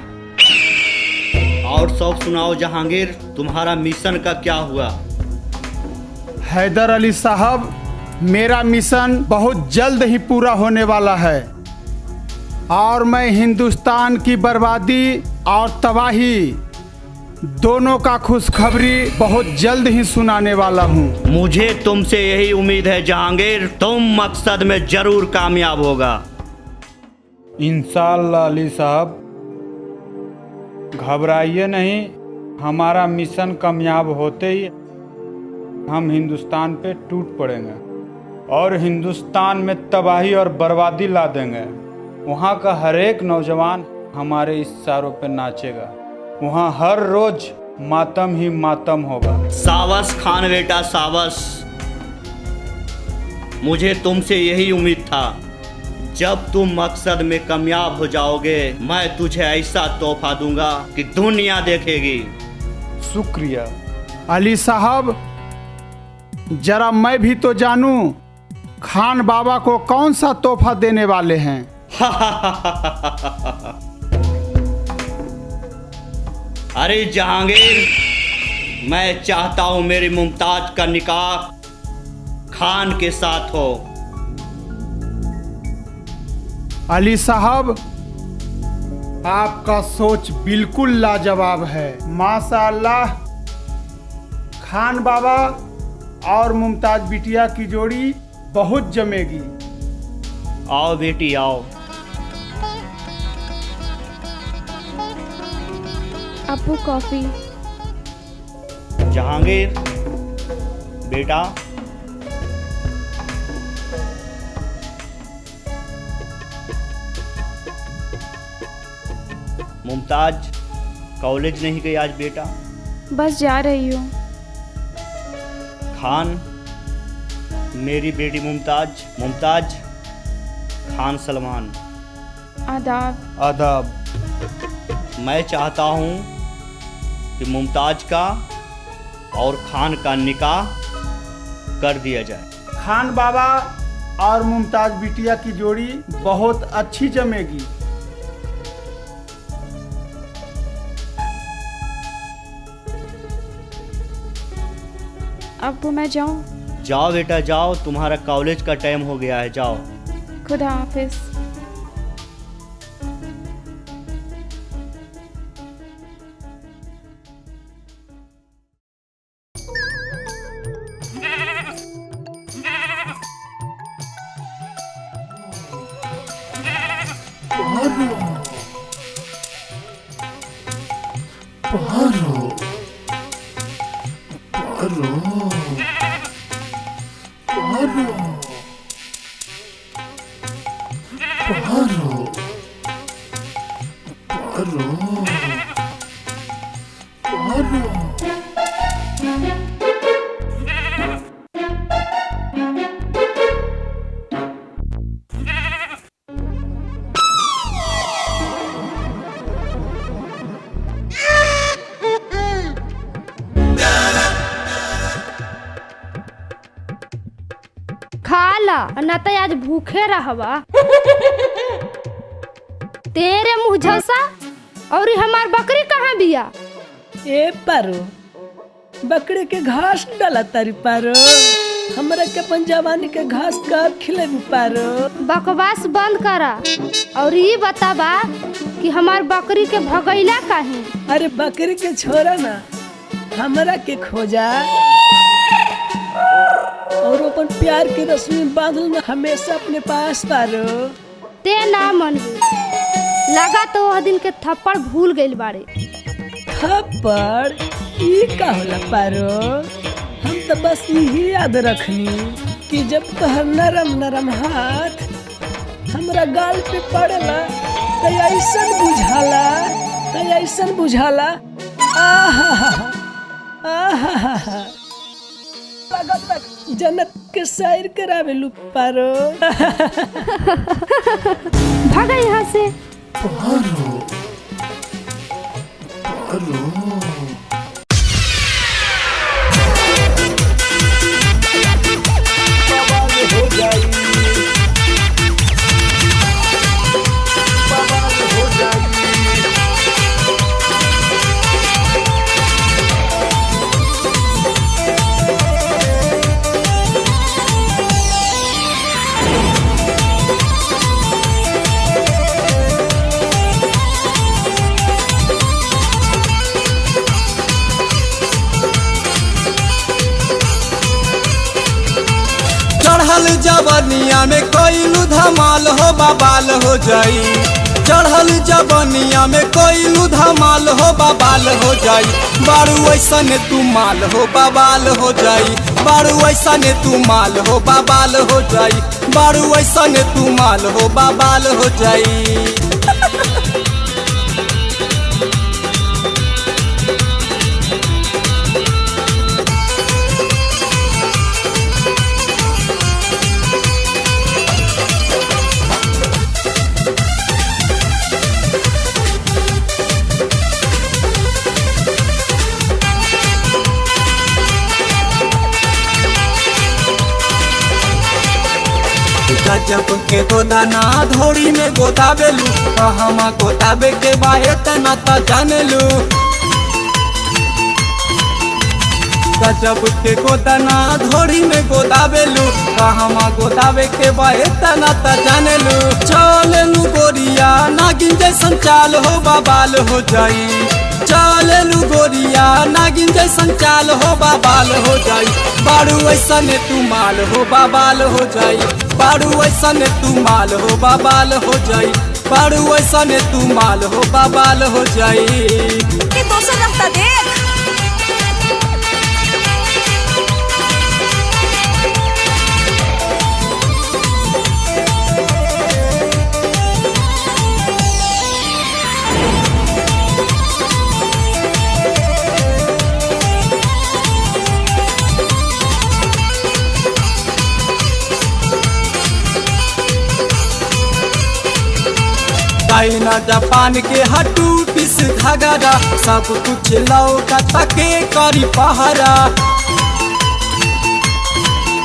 और सब सुनाओ जहांगीर, तुम्हारा मिशन का क्या हुआ? हैदर अली साहब, मेरा मिशन बहुत जल्द ही पूरा होने वाला है और मैं हिंदुस्तान की बर्बादी और तबाही दोनों का खुशखबरी बहुत जल्द ही सुनाने वाला हूँ। मुझे तुमसे यही उम्मीद है जहांगीर, तुम मकसद में जरूर कामयाब होगा। इंशाअल्लाह अली साहब, घबराइए नहीं, हमारा मिशन कामयाब होते ही हम हिंदुस्तान पे टूट पड़ेंगे और हिंदुस्तान में तबाही और बर्बादी ला देंगे। वहाँ का हर एक नौजवान हमारे इशारों पे नाचेगा। वहाँ हर रोज मातम ही मातम होगा। सावस खान बेटा, सावस। मुझे तुमसे यही उम्मीद था। जब तुम मकसद में कामयाब हो जाओगे, मैं तुझे ऐसा तोहफा दूंगा कि दुनिया देखेगी। शुक्रिया अली साहब। जरा मैं भी तो जानूं खान बाबा को कौन सा तोहफा देने वाले हैं। अरे जहांगीर, मैं चाहता हूं मेरी मुमताज का निकाह खान के साथ हो। अली साहब, आपका सोच बिल्कुल लाजवाब है। माशाअल्लाह, खान बाबा और मुमताज बिटिया की जोड़ी बहुत जमेगी। आओ बेटी आओ। अब्बू कॉफी। जहांगीर बेटा, मुमताज कॉलेज नहीं गई आज बेटा? बस जा रही हूँ। खान, मेरी बेटी मुमताज। मुमताज, खान सलमान। आदाब। आदाब। मैं चाहता हूँ कि मुमताज का और खान का निकाह कर दिया जाए। खान बाबा और मुमताज बिटिया की जोड़ी बहुत अच्छी जमेगी। अब मैं जाऊं? जाओ बेटा जाओ, तुम्हारा कॉलेज का टाइम हो गया है, जाओ। खुदा हाफिज। खा ला ना तो आज भूखे रहवा। तेरे मुँह झसा। और हमार बकरी कहाँ बिया? ए पारो, बकरी के घास डाला तारी पारो। हमरा के अपन जवानी के घास कब खिलेबू पारो? बकवास बंद करा और ये बताबा कि हमार बकरी के भगैला काहे? अरे बकरी के छोरा ना, हमरा के खोजा और अपन प्यार के रस्मी बांधल में हमेशा अपने पास पारो। ते ना मनबे, लगा तो वह दिन के थप्पड़ भूल गइल बाड़े। थप्पड़ ई का होला पारो? हम तो बस यही याद रखनी कि जब तोहर नरम नरम हाथ हमरा गाल पे पड़ेला तो ऐसन बुझाला आहा आहा जन्नत के सैर करावे लू पारो। भागा यहाँ से। चढ़ल जवनिया में कोइलू धमाल हो बबाल हो जाई। चढ़ल जवनिया में कोइलू धमाल हो बबाल हो जाई। बारू ऐसने तू माल हो बबाल हो जाई। बारू ऐसने तू माल हो बबाल हो जाई। बारू ऐसने तू माल हो बबाल हो जाई। गजब के गोदाना धोड़ी में गोदाबेलू, कहमा गोदाबे के बाहे तना ता जानलू। गजब के गोदाना धोड़ी में गोदाबेलू, कहमा गोदाबे के बाहे तना ता जानलू। चलेलू गोरिया नागिन जैसन चाल हो बबाल हो जाई। चलेलू गोरिया नागिन जैसन चाल हो बबाल हो जाई। बारू ऐसने तू माल हो बबाल हो जाई। बारू ऐसने तू माल हो बबाल हो जाई। बारू ऐसने तू माल हो बबाल हो जाई। कि दोसर रास्ता देख। चाइना जापान के हटू पिस घगरा, सब कुछ लौका तके करी पहरा।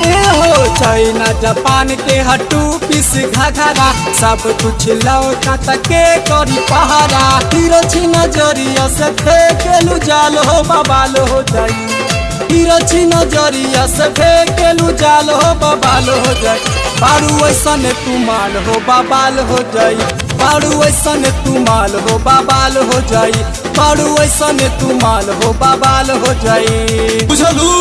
ए हो चाइना जापान के हटू पीस घाघरा सब कुछ लौका तके करी पहारा तीरो छी नजरिया से फेंकेलू जाल हो बबाल हो जाई तीरो छी नजरिया से फेंकेलू जाल हो बबाल हो जाई बारू ऐसा ने तू माल हो बबाल हो जाई बारू ऐसा ने तू माल हो बबाल हो जाई बारू ऐसा ने तू माल हो बबाल हो जाई बुझलू।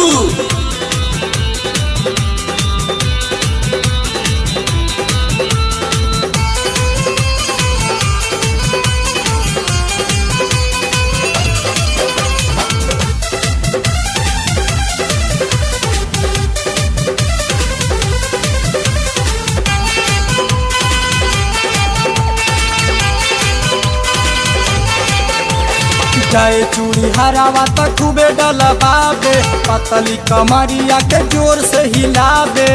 जाए चूड़ी हरावा त खूबे डलबाबे पतली कमरिया के जोर से हिलाबे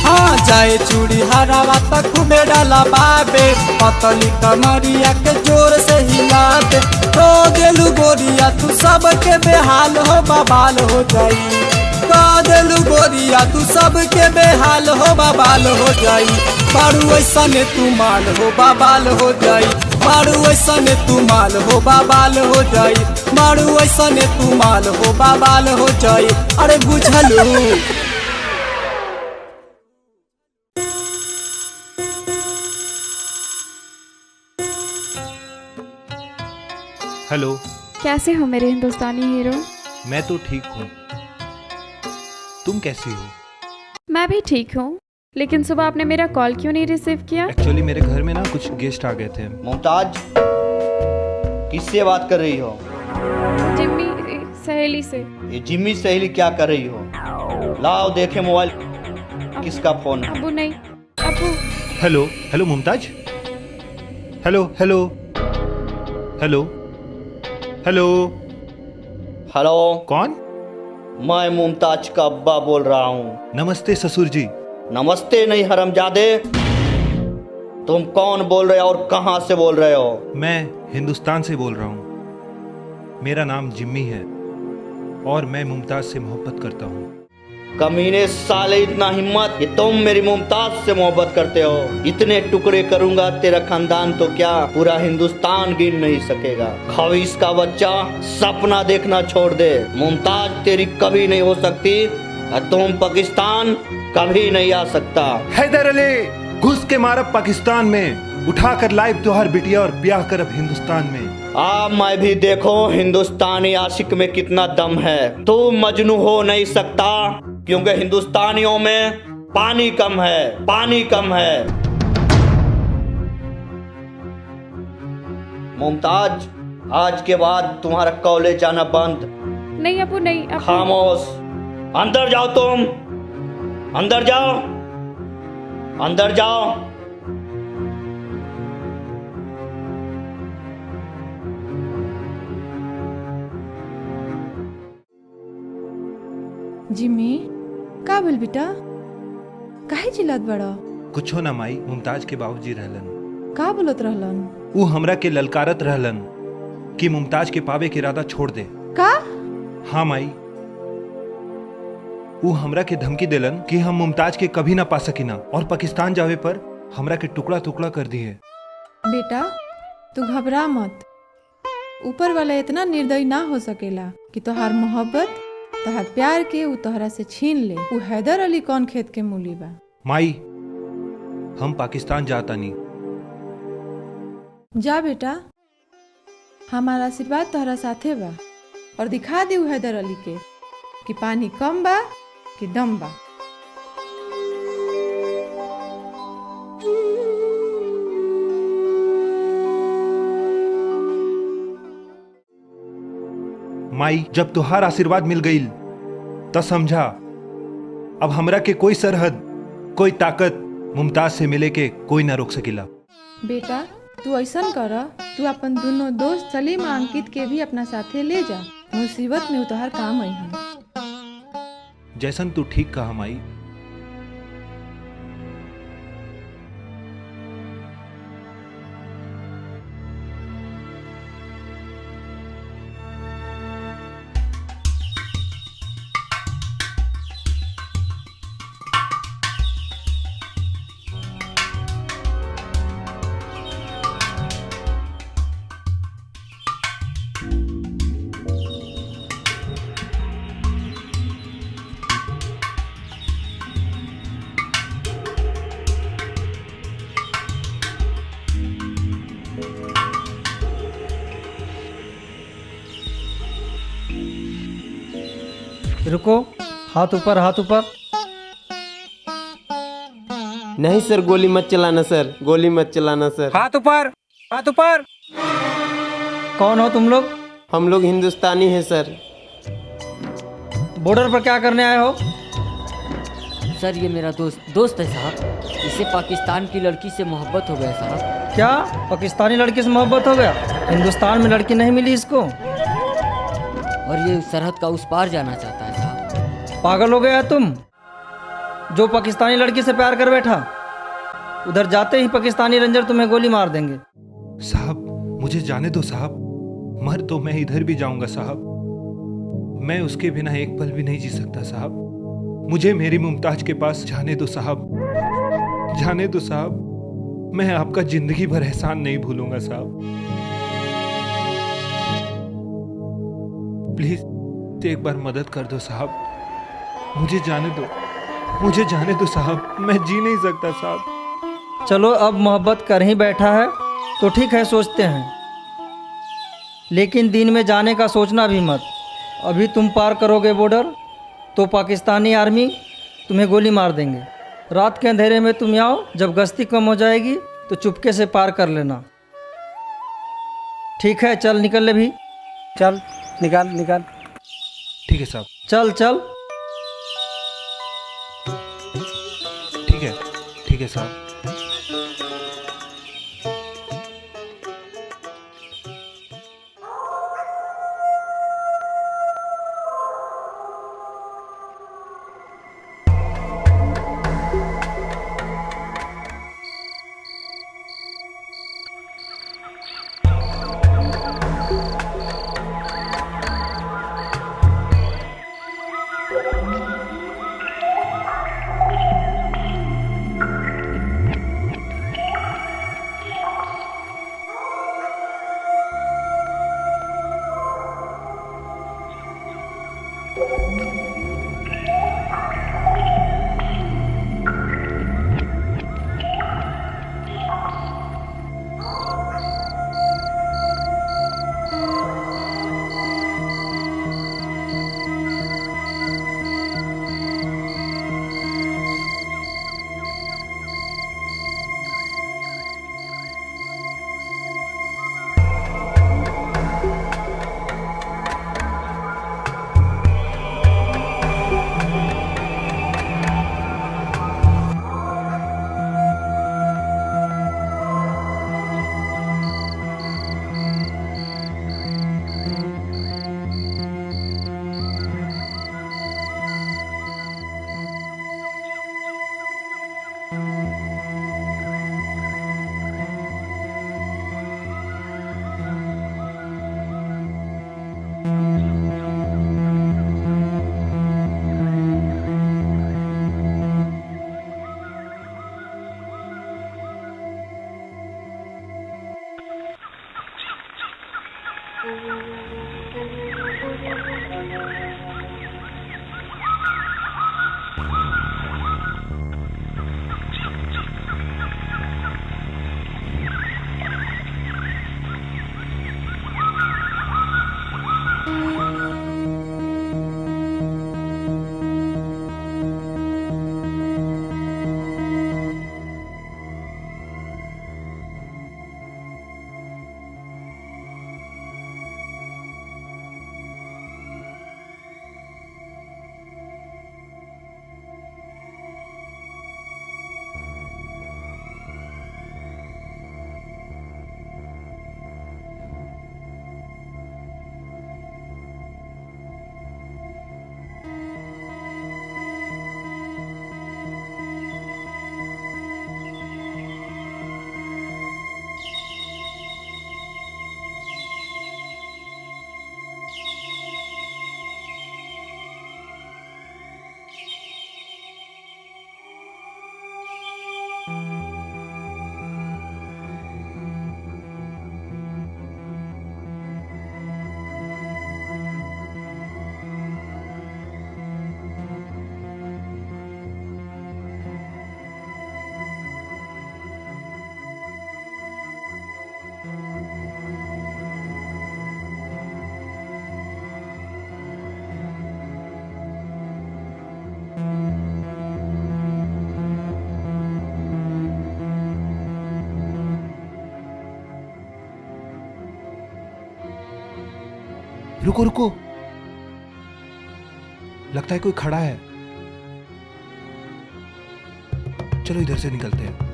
हाँ जाए चूड़ी हरावा त खूबे डलबाबे पतली कमरिया के जोर से हिलाबे तो देलू गोरिया तू सबके बेहाल हो बबाल हो जाई तो देलू गोरिया तू सबके बेहाल हो बबाल हो जाई बारू ऐसा ने तू माल हो बबाल हो जाई बारू ऐसा ने तू माल हो बबाल हो जाई बारू ऐसा ने तू माल हो बबाल हो जाई अरे बुझलू। हेलो, कैसे हो मेरे हिंदुस्तानी हीरो? मैं तो ठीक हूँ, तुम कैसी हो? मैं भी ठीक हूँ, लेकिन सुबह आपने मेरा कॉल क्यों नहीं रिसीव किया? एक्चुअली मेरे घर में ना कुछ गेस्ट आ गए थे। मुमताज किससे बात कर रही हो? जिम्मी सहेली से। ये जिम्मी सहेली क्या कर रही हो? लाओ देखे मोबाइल किसका फोन है? अबू नहीं, Abu. Hello hello Mumtaz, hello hello hello hello hello कौन? मैं मुमताज का अब्बा बोल रहा हूँ। नमस्ते ससुर जी। नमस्ते नहीं हरामजादे, तुम कौन बोल रहे हो और कहाँ से बोल रहे हो? मैं हिंदुस्तान से बोल रहा हूँ, मेरा नाम जिम्मी है और मैं मुमताज से मोहब्बत करता हूँ। कमीने साले, इतना हिम्मत कि तुम मेरी मुमताज से मोहब्बत करते हो? इतने टुकड़े करूंगा तेरा खानदान तो क्या पूरा हिंदुस्तान गिन नहीं सकेगा। खबीस का बच्चा, सपना देखना छोड़ दे। मुमताज तेरी कभी नहीं हो सकती और तुम पाकिस्तान कभी नहीं आ सकता। हैदर अली घुस के मारब पाकिस्तान में, उठा कर लाइव त्योहार बिटिया और ब्याह करब हिंदुस्तान में। मैं भी देखो हिंदुस्तानी आशिक में कितना दम है। तू मजनू हो नहीं सकता क्योंकि हिंदुस्तानियों में पानी कम है, पानी कम है। मुमताज आज के बाद तुम्हारा कॉलेज जाना बंद। नहीं अबू नहीं, अबू। खामोश, अंदर जाओ, तुम अंदर जाओ, अंदर जाओ। जिम्मी का बोल बेटा, काहे चिल्लात बड़ा? कुछ हो ना माई, मुमताज के बाबूजी रहलन। का बोलत रहलन? वो हमरा के ललकारत रहलन कि मुमताज के पावे के इरादा छोड़ दे। का? हाँ माई, वो हमरा के धमकी देलन कि हम मुमताज के कभी ना पा सकिना और पाकिस्तान जावे पर हमरा के टुकड़ा टुकड़ा कर दिए। बेटा तू घबरा मत, ऊपर वाला इतना निर्दयी ना हो सकेला कि तोहार मोहब्बत तोहार प्यार के उ तोहरा से छीन ले। उ हैदर अली कौन खेत के मूली बा? माई हम पाकिस्तान जाता नहीं। जा बेटा, हमारा आशीर्वाद तोहरा साथे बा और दिखा दी हैदर अली के कि पानी कम बा कि दम बा। माई जब तुहार आशीर्वाद मिल गई तो समझा अब हमरा के कोई सरहद, कोई ताकत मुमताज से मिले के कोई ना रोक सकेला। बेटा तू ऐसा कर, तू अपन दोनों दोस्त सलीम और अंकित के भी अपना साथे ले जा, मुसीबत में तोहार काम आई हम। जैसन तू ठीक कहा माई। रुको, हाथ ऊपर, हाथ ऊपर। नहीं सर, गोली मत चलाना सर, गोली मत चलाना सर। हाथ ऊपर, हाथ ऊपर। कौन हो तुम लोग? हम लोग हिंदुस्तानी हैं सर। बॉर्डर पर क्या करने आए हो? सर ये मेरा दोस्त है साहब, इसे पाकिस्तान की लड़की से मोहब्बत हो गया साहब। क्या पाकिस्तानी लड़की से मोहब्बत हो गया? हिंदुस्तान में लड़की नहीं मिली इसको? और ये सरहद का उस पार जाना चाहता है साहब। पागल हो गया तुम? जो पाकिस्तानी लड़की से प्यार कर बैठा, उधर जाते ही पाकिस्तानी रेंजर तुम्हें गोली मार देंगे। साहब मुझे जाने दो साहब, मर तो मैं इधर भी जाऊंगा साहब। मैं उसके बिना एक पल भी नहीं जी सकता साहब। मुझे मेरी मुमताज के पास जाने दो साहब, जाने दो साहब। मैं आपका जिंदगी भर एहसान नहीं भूलूंगा साहब। प्लीज एक बार मदद कर दो साहब, मुझे जाने दो, मुझे जाने दो साहब। मैं जी नहीं सकता साहब। चलो अब मोहब्बत कर ही बैठा है तो ठीक है, सोचते हैं, लेकिन दिन में जाने का सोचना भी मत। अभी तुम पार करोगे बॉर्डर तो पाकिस्तानी आर्मी तुम्हें गोली मार देंगे। रात के अंधेरे में तुम आओ, जब गश्ती कम हो जाएगी तो चुपके से पार कर लेना। ठीक है, चल निकल ले भी। चल निकाल निकाल। ठीक है साहब। चल चल। ठीक है साहब। रुको रुको, लगता है कोई खड़ा है। चलो इधर से निकलते हैं।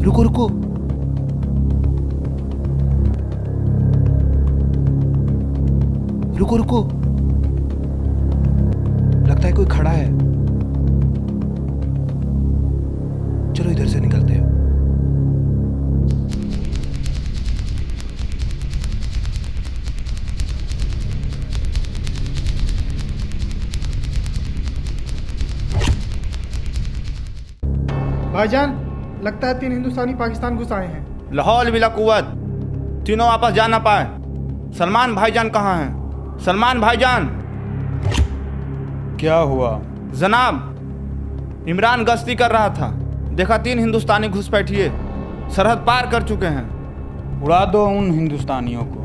रुको रुको, रुको रुको, लगता है कोई खड़ा है। चलो इधर से निकलते हैं। भाईजान, लगता है 3 हिंदुस्तानी पाकिस्तान घुस आए हैं। लाहौल बिला कुव्वत, तीनों वापस जा ना पाए। सलमान भाईजान कहाँ हैं? सलमान भाईजान। क्या हुआ जनाब, इमरान गश्ती कर रहा था, देखा 3 हिंदुस्तानी घुसपैठिए सरहद पार कर चुके हैं। उड़ा दो उन हिंदुस्तानियों को।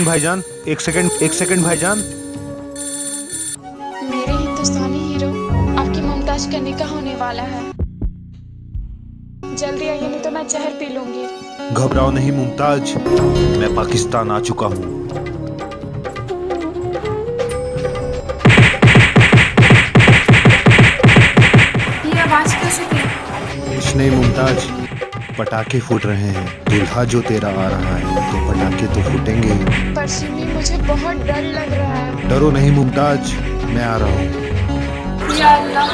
भाईजान, एक सेकंड भाईजान। मेरे हिंदुस्तानी हीरो, आपकी मुमताज का निकाह होने वाला है। जल्दी आइए, नहीं तो मैं जहर पी लूंगी। घबराओ नहीं मुमताज, मैं पाकिस्तान आ चुका हूँ। ये आवाज कैसे थी? कुछ नहीं मुमताज, पटाखे फूट रहे हैं। दूल्हा जो तेरा आ रहा है तो पटाखे तो फूटेंगे। पर सिमी, मुझे बहुत डर लग रहा है। डरो नहीं मुमताज, मैं आ रहा हूँ। या अल्लाह,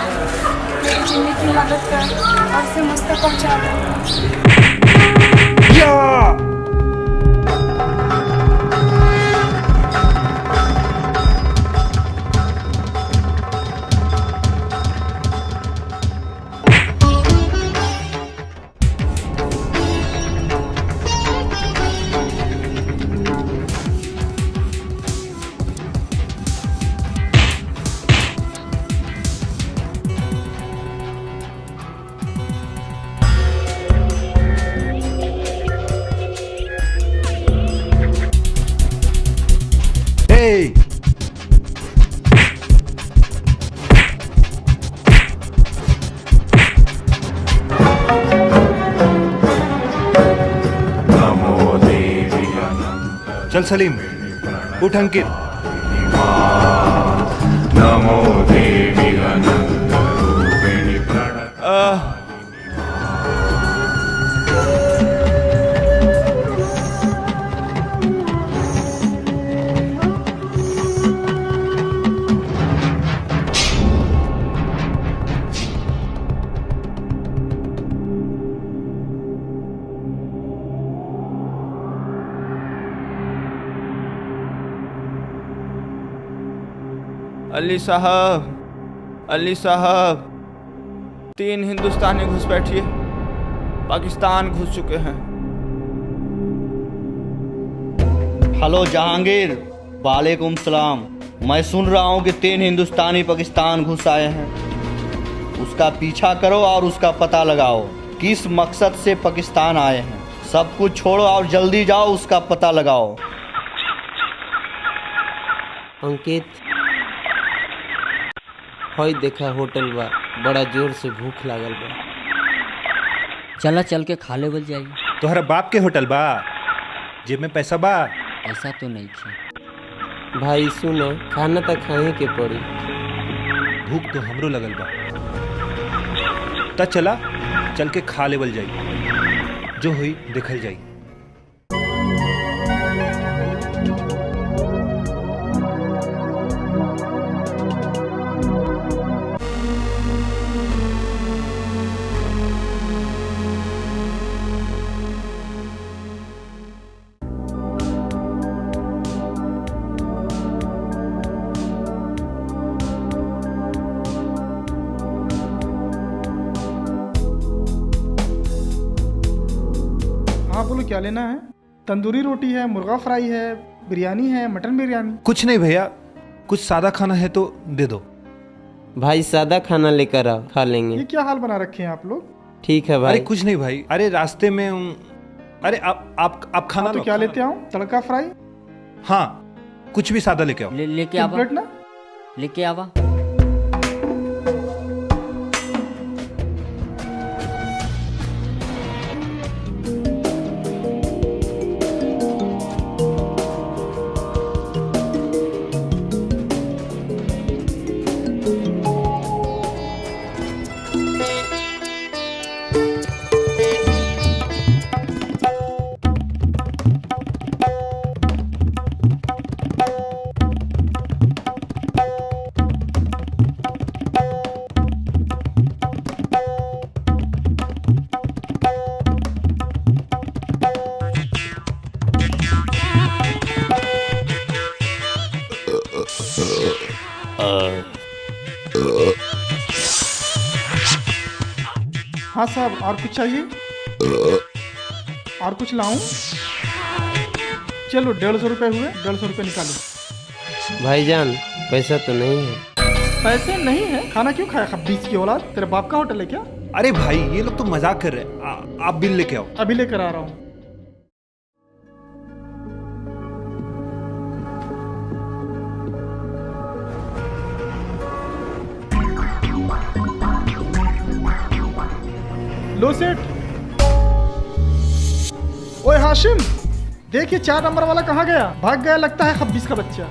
मेरी जिम्मी की मदद कर और उसे मुझ तक पहुँचा दे। चल सलीम, उठ अंकित। नमो देवी अनंत रूपिणी प्रणत। अली साहब, 3 हिंदुस्तानी घुसपैठिए पाकिस्तान घुस चुके हैं। हेलो जहांगीर, वालेकुम सलाम। मैं सुन रहा हूँ कि 3 हिंदुस्तानी पाकिस्तान घुस आए हैं। उसका पीछा करो और उसका पता लगाओ, किस मकसद से पाकिस्तान आए हैं। सब कुछ छोड़ो और जल्दी जाओ, उसका पता लगाओ। अंकित, हई देखा होटल बा, बड़ा जोर से भूख लागल बा। चला चल के खा लेवल जाई। तोहरा बाप के होटल बा, जेब में पैसा बा? ऐसा तो नहीं थी भाई सुनो, खाना तो खाए के पड़ी। भूख तो हमरो लगल बा। त चला, चल के खा लेवल जाई, जो हुई देखल जाई। हाँ बोलो, क्या लेना है? तंदूरी रोटी है, मुर्गा फ्राई है, बिरयानी है, मटन बिरयानी। कुछ नहीं भैया, कुछ सादा खाना है तो दे दो। भाई सादा खाना लेकर आओ, खा लेंगे। ये क्या हाल बना रखे हैं आप लोग? ठीक है भाई। अरे कुछ नहीं भाई, अरे रास्ते में अरे आप खाना तो क्या लेते आओ? तड़का फ्राई? हाँ, कुछ भी सादा लेके आओ। लेके आवा, प्लेट ना? लेके आवा। हाँ साहब, और कुछ चाहिए? और कुछ लाऊं? चलो 150 रुपए हुए, 150 रुपए निकालो। भाईजान, पैसा तो नहीं है। पैसे नहीं है? खाना क्यों खाया खब्बीस की औलाद? तेरे बाप का होटल है क्या? अरे भाई, ये लोग तो मजाक कर रहे हैं। आप बिल लेके आओ। अभी लेकर आ रहा हूँ। लो सेठ। ओए हाशिम, देखिए 4 नंबर वाला कहाँ गया? भाग गया लगता है खब्बीस का बच्चा।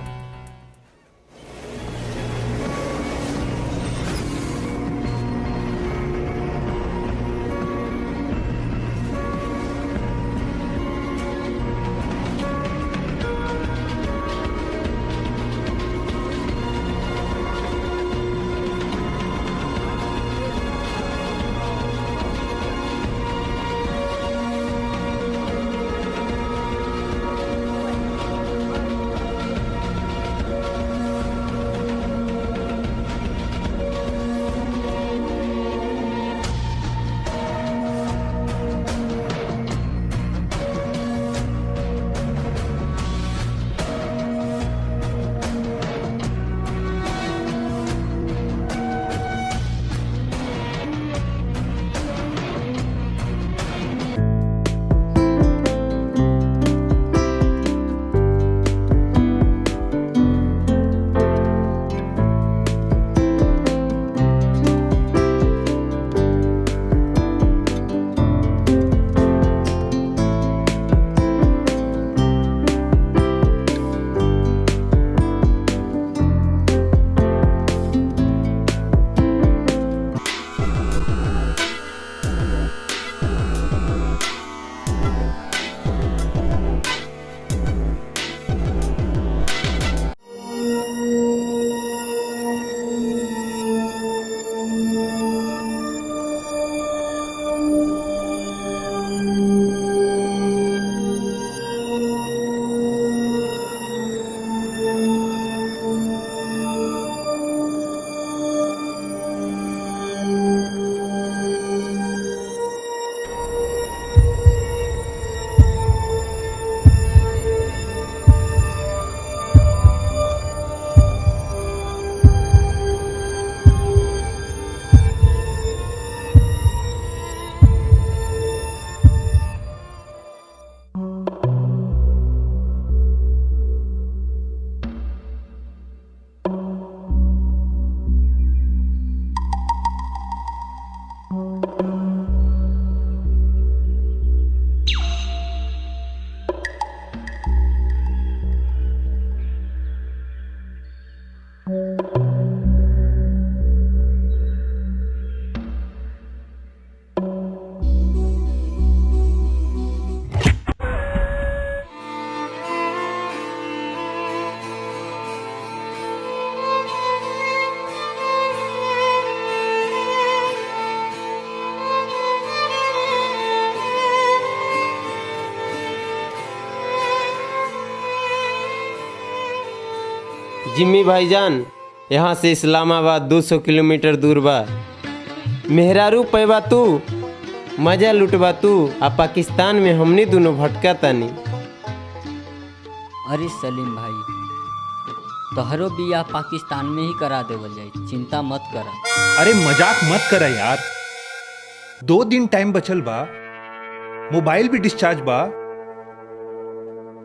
जिम्मी भाईजान, यहाँ से इस्लामाबाद 200 किलोमीटर दूर बा। मेहरारू पैबा तू, मजा लुटबा तू, आ पाकिस्तान में हमनी दोनों भटका तानी। अरे सलीम भाई, तोहरो बियाह पाकिस्तान में ही करा देवल जाई, चिंता मत करा। अरे मजाक मत करा यार, 2 दिन टाइम बचल बा, मोबाइल भी डिस्चार्ज बा,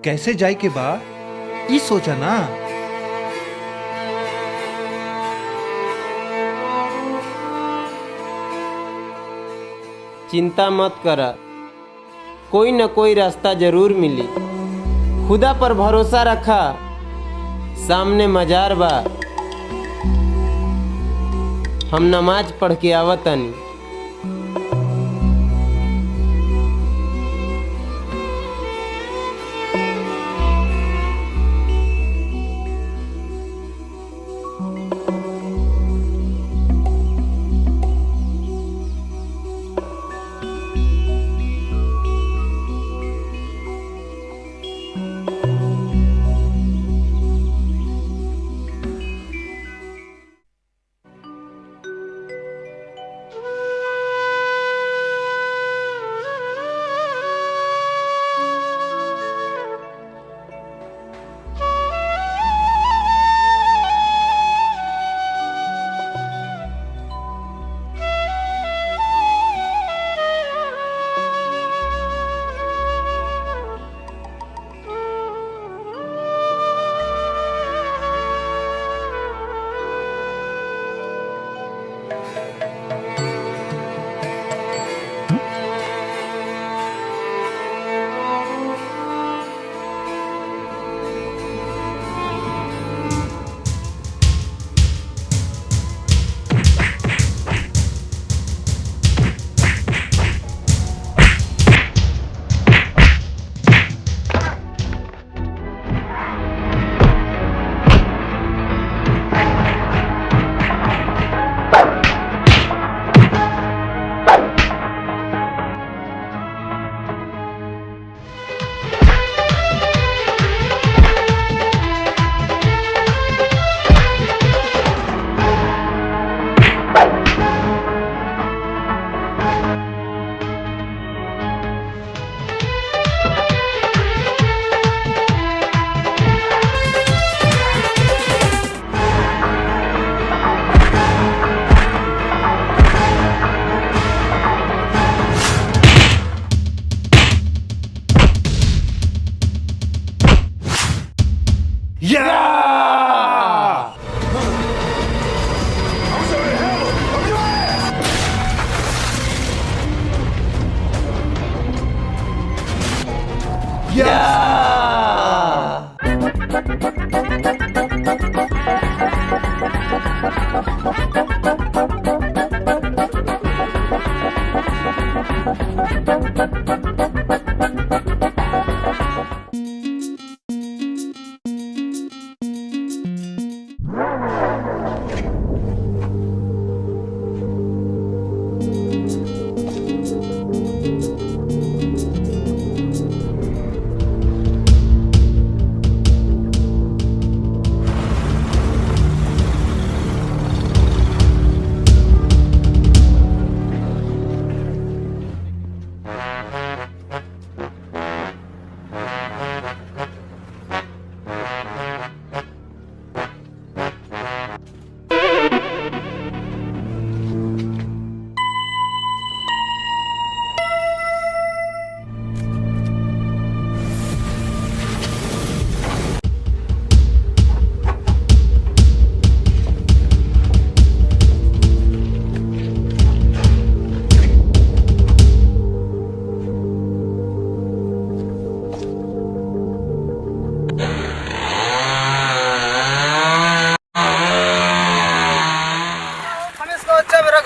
कैसे जाए के बा ई सोचा ना। चिंता मत करा, कोई न कोई रास्ता जरूर मिली। खुदा पर भरोसा रखा, सामने मजार बा, हम नमाज पढ़ के आवतानी।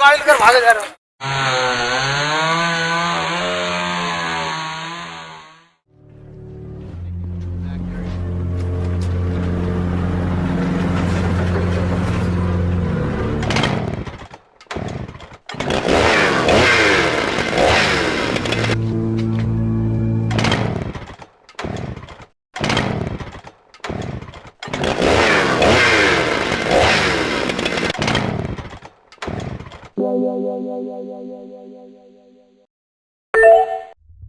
गाड़ी लेकर भागे जा रहा हूँ।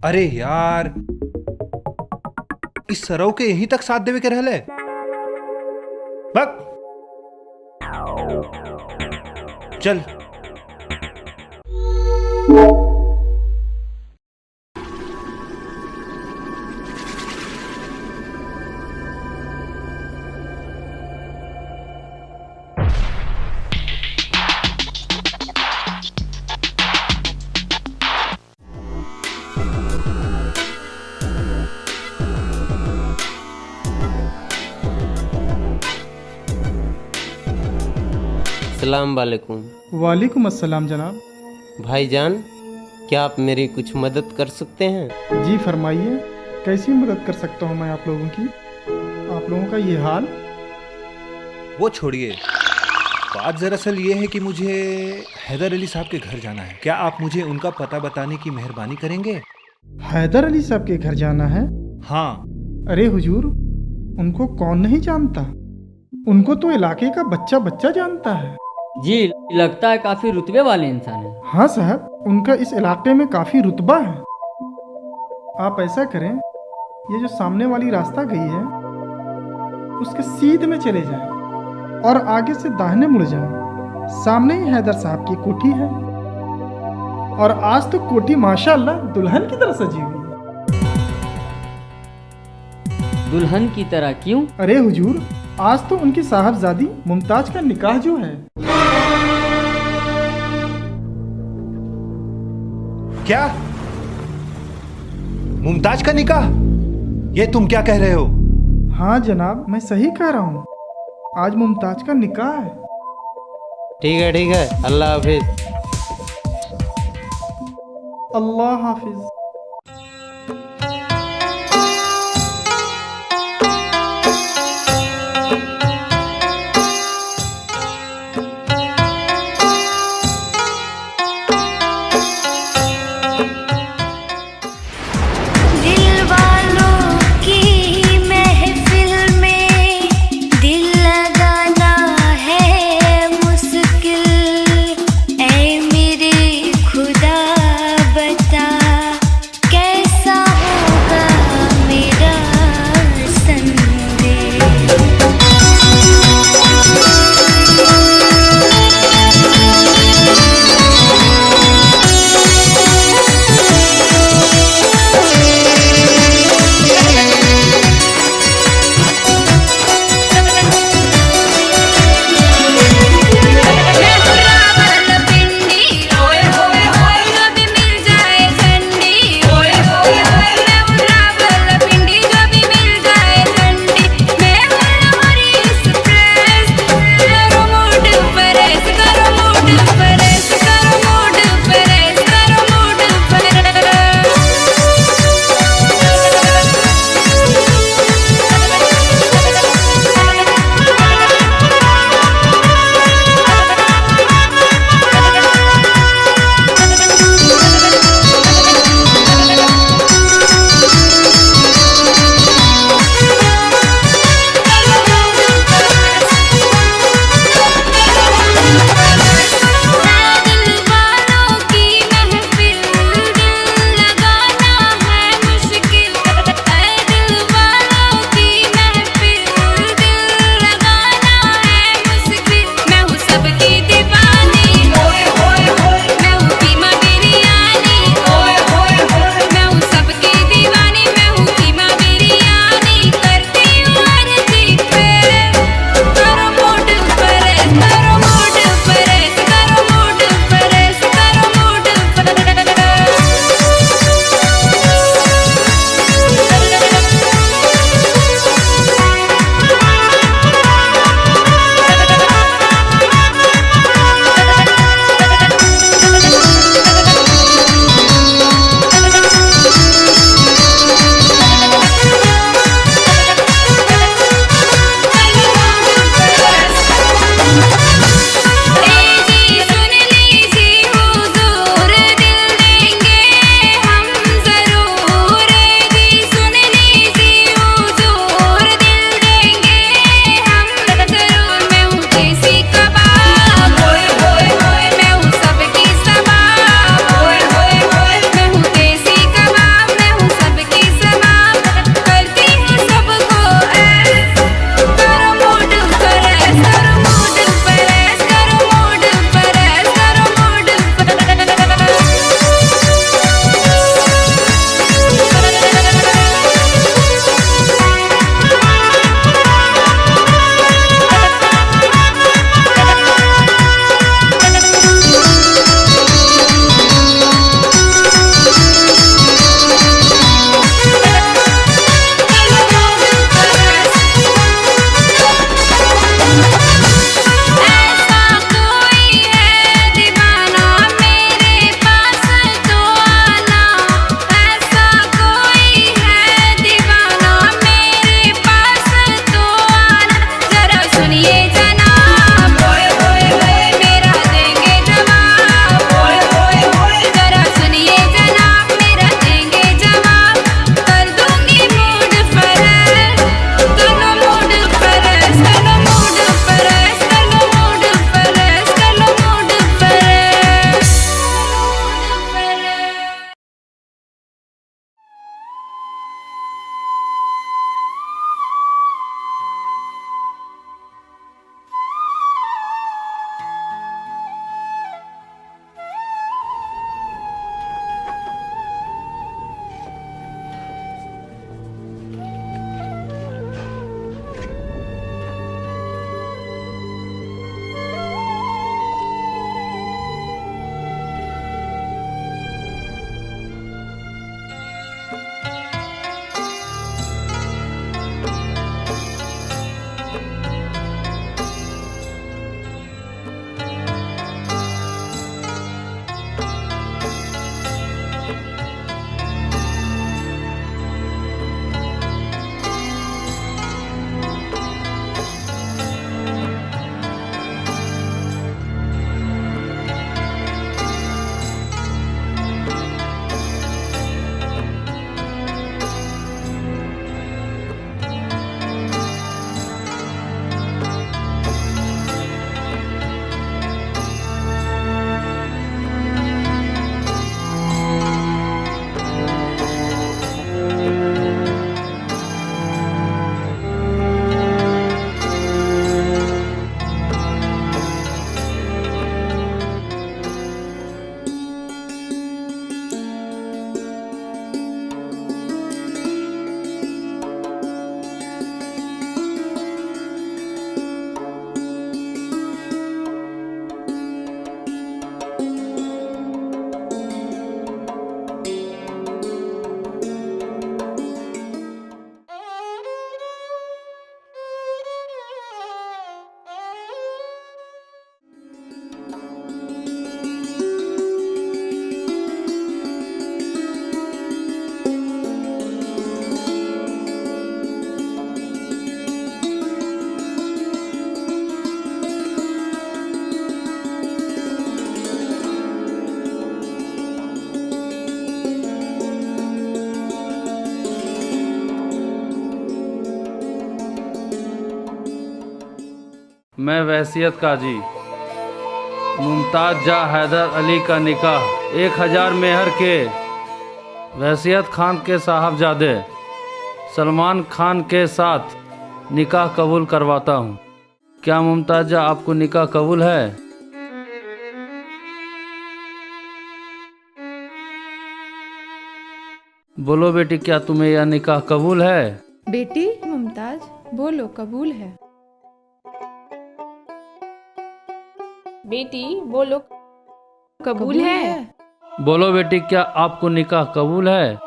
अरे यार, इस सरव के यहीं तक साथ देवे के रहले बक चल। अस्सलाम वालेकुम। वालेकुम अस्सलाम जनाब। भाईजान, क्या आप मेरी कुछ मदद कर सकते हैं? जी फरमाइए, कैसी मदद कर सकता हूँ मैं आप लोगों की? आप लोगों का ये हाल। वो छोड़िए, बात दरअसल ये है कि मुझे हैदर अली साहब के घर जाना है। क्या आप मुझे उनका पता बताने की मेहरबानी करेंगे? हैदर अली साहब के घर जाना है? हाँ। अरे हुजूर, उनको कौन नहीं जानता? उनको तो इलाके का बच्चा बच्चा जानता है। जी, लगता है काफी रुतबे वाले इंसान हैं। हाँ साहब, उनका इस इलाके में काफी रुतबा है। आप ऐसा करें, ये जो सामने वाली रास्ता गई है उसके सीध में चले जाएं और आगे से दाहिने मुड़ जाएं। सामने ही हैदर साहब की कोठी है और आज तो कोठी माशाअल्लाह दुल्हन की तरह सजी हुई है। दुल्हन की तरह क्यों? अरे हुजूर, आज तो उनकी साहबजादी मुमताज का निकाह जो है। क्या? मुमताज का निकाह? ये तुम क्या कह रहे हो? हाँ जनाब, मैं सही कह रहा हूँ। आज मुमताज का निकाह है। ठीक है, अल्लाह हाफिज। अल्लाह हाफिज। मैं वहसियत काजी मुमताज जा हैदर अली का निकाह 1000 मेहर के वहसियत खान के साहबजादे सलमान खान के साथ निकाह कबूल करवाता हूँ। क्या मुमताजा आपको निकाह कबूल है? बोलो बेटी, क्या तुम्हें यह निकाह कबूल है? बेटी मुमताज, बोलो कबूल है। बेटी बोलो कबूल है। बोलो बेटी, क्या आपको निकाह कबूल है?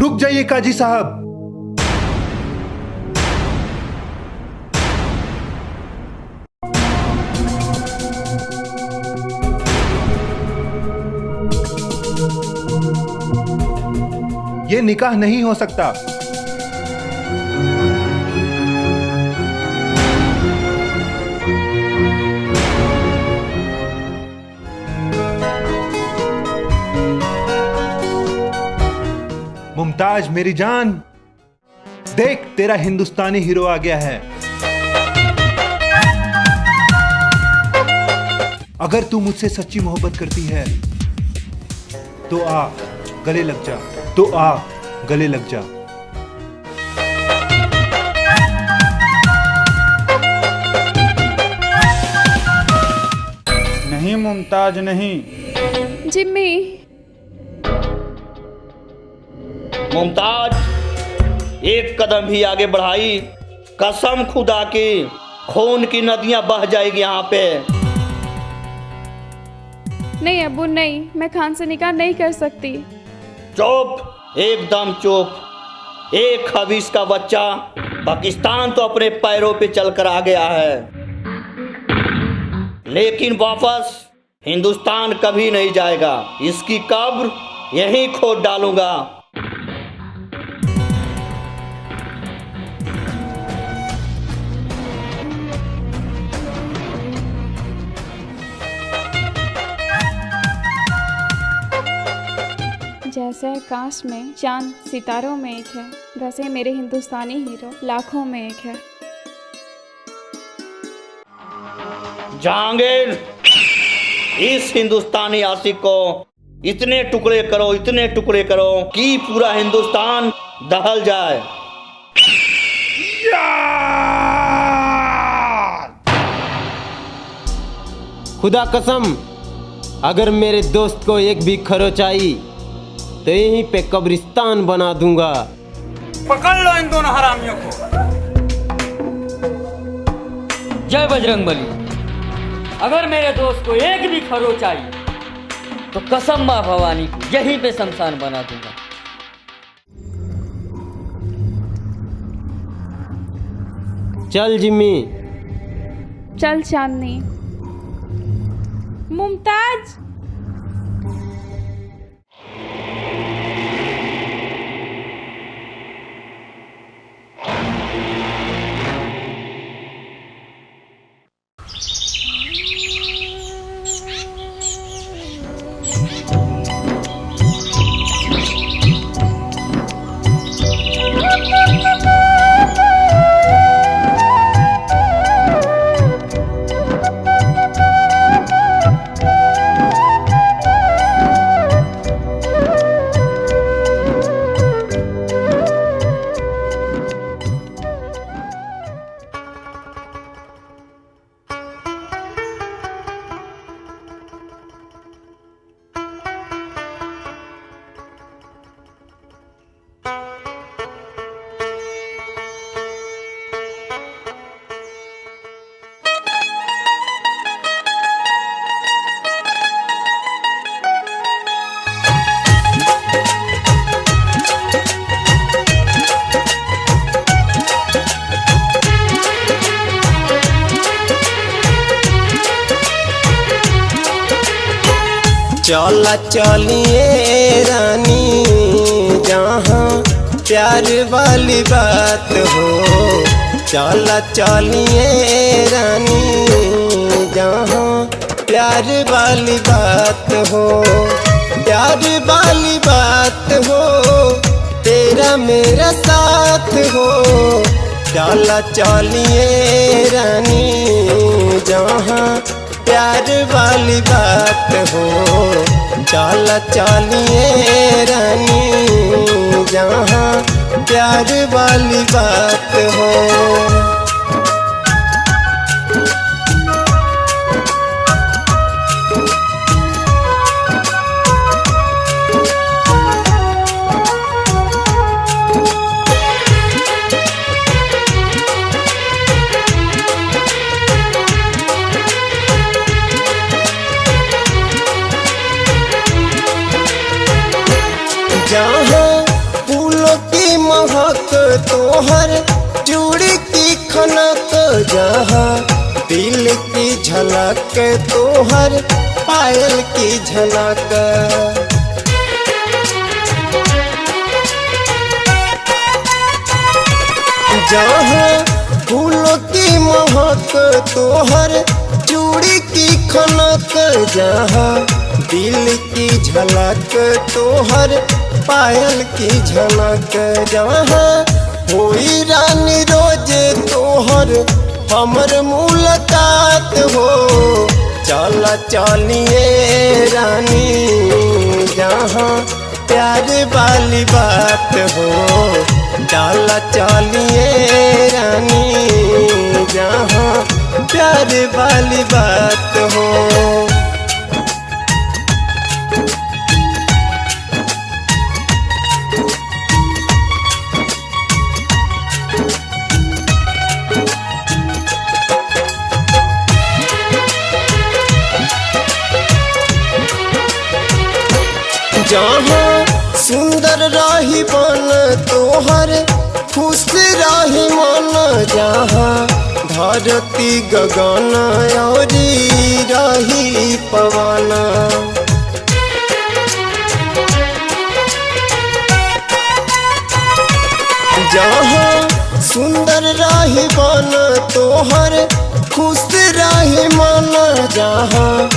रुक जाइए काजी साहब। ये निकाह नहीं हो सकता। मुमताज मेरी जान, देख तेरा हिंदुस्तानी हीरो आ गया है। अगर तू मुझसे सच्ची मोहब्बत करती है तो आ गले लग जा, तो आ गले लग जा। नहीं मुमताज नहीं। जिम्मी। मुमताज एक कदम भी आगे बढ़ाई, कसम खुदा की खून की नदियां बह जाएगी यहाँ पे। नहीं अब्बू नहीं, मैं खान से निकाह नहीं कर सकती। चुप, एकदम चुप। एक खबीस का बच्चा पाकिस्तान तो अपने पैरों पे चलकर आ गया है, लेकिन वापस हिंदुस्तान कभी नहीं जाएगा। इसकी कब्र यहीं खोद डालूंगा। जैसे आकाश में चांद सितारों में एक है, वैसे मेरे हिंदुस्तानी हीरो लाखों में एक है। जहांगीर, इस हिंदुस्तानी आशिक को इतने टुकड़े करो, इतने टुकड़े करो कि पूरा हिंदुस्तान दहल जाए। खुदा कसम, अगर मेरे दोस्त को एक भी खरोच आई तो यहीं पे कब्रिस्तान बना दूंगा। पकड़ लो इन दोनों हरामियों को। जय बजरंगबली। अगर मेरे दोस्त को एक भी खरोच आई तो कसम माँ भवानी को यहीं पे शमशान बना दूंगा। चल जिम्मी। चल चांदनी। मुमताज। चला चलिए रानी जहाँ प्यार वाली बात हो, चला चलिए रानी जहाँ प्यार वाली बात हो, प्यार वाली बात हो, तेरा मेरा साथ हो। चला चलिए रानी जहाँ प्यार वाली बात हो, चला चलिए रानी जहाँ प्यार वाली बात हो। जहाँ फूलों की महक तोहर चूड़ी की खनक, जहाँ दिल की झलक तोहर पायल की झलक। जहाँ फूलों की महक तोहर चूड़ी की खनक, जहाँ दिल की झलक तोहर पायल की झलक। जहाँ होई रानी रोजे तोहर हमर मुलाकात हो, चला चलिए रानी जहाँ प्यार वाली बात हो, चला चलिए रानी जहाँ प्यार वाली बात हो। जहाँ सुंदर रही बन तोहर खुश रही मन, जहाँ धरती गगन औरी रही पवन। जहाँ सुंदर रही बन तोहर खुश रही मन, जहाँ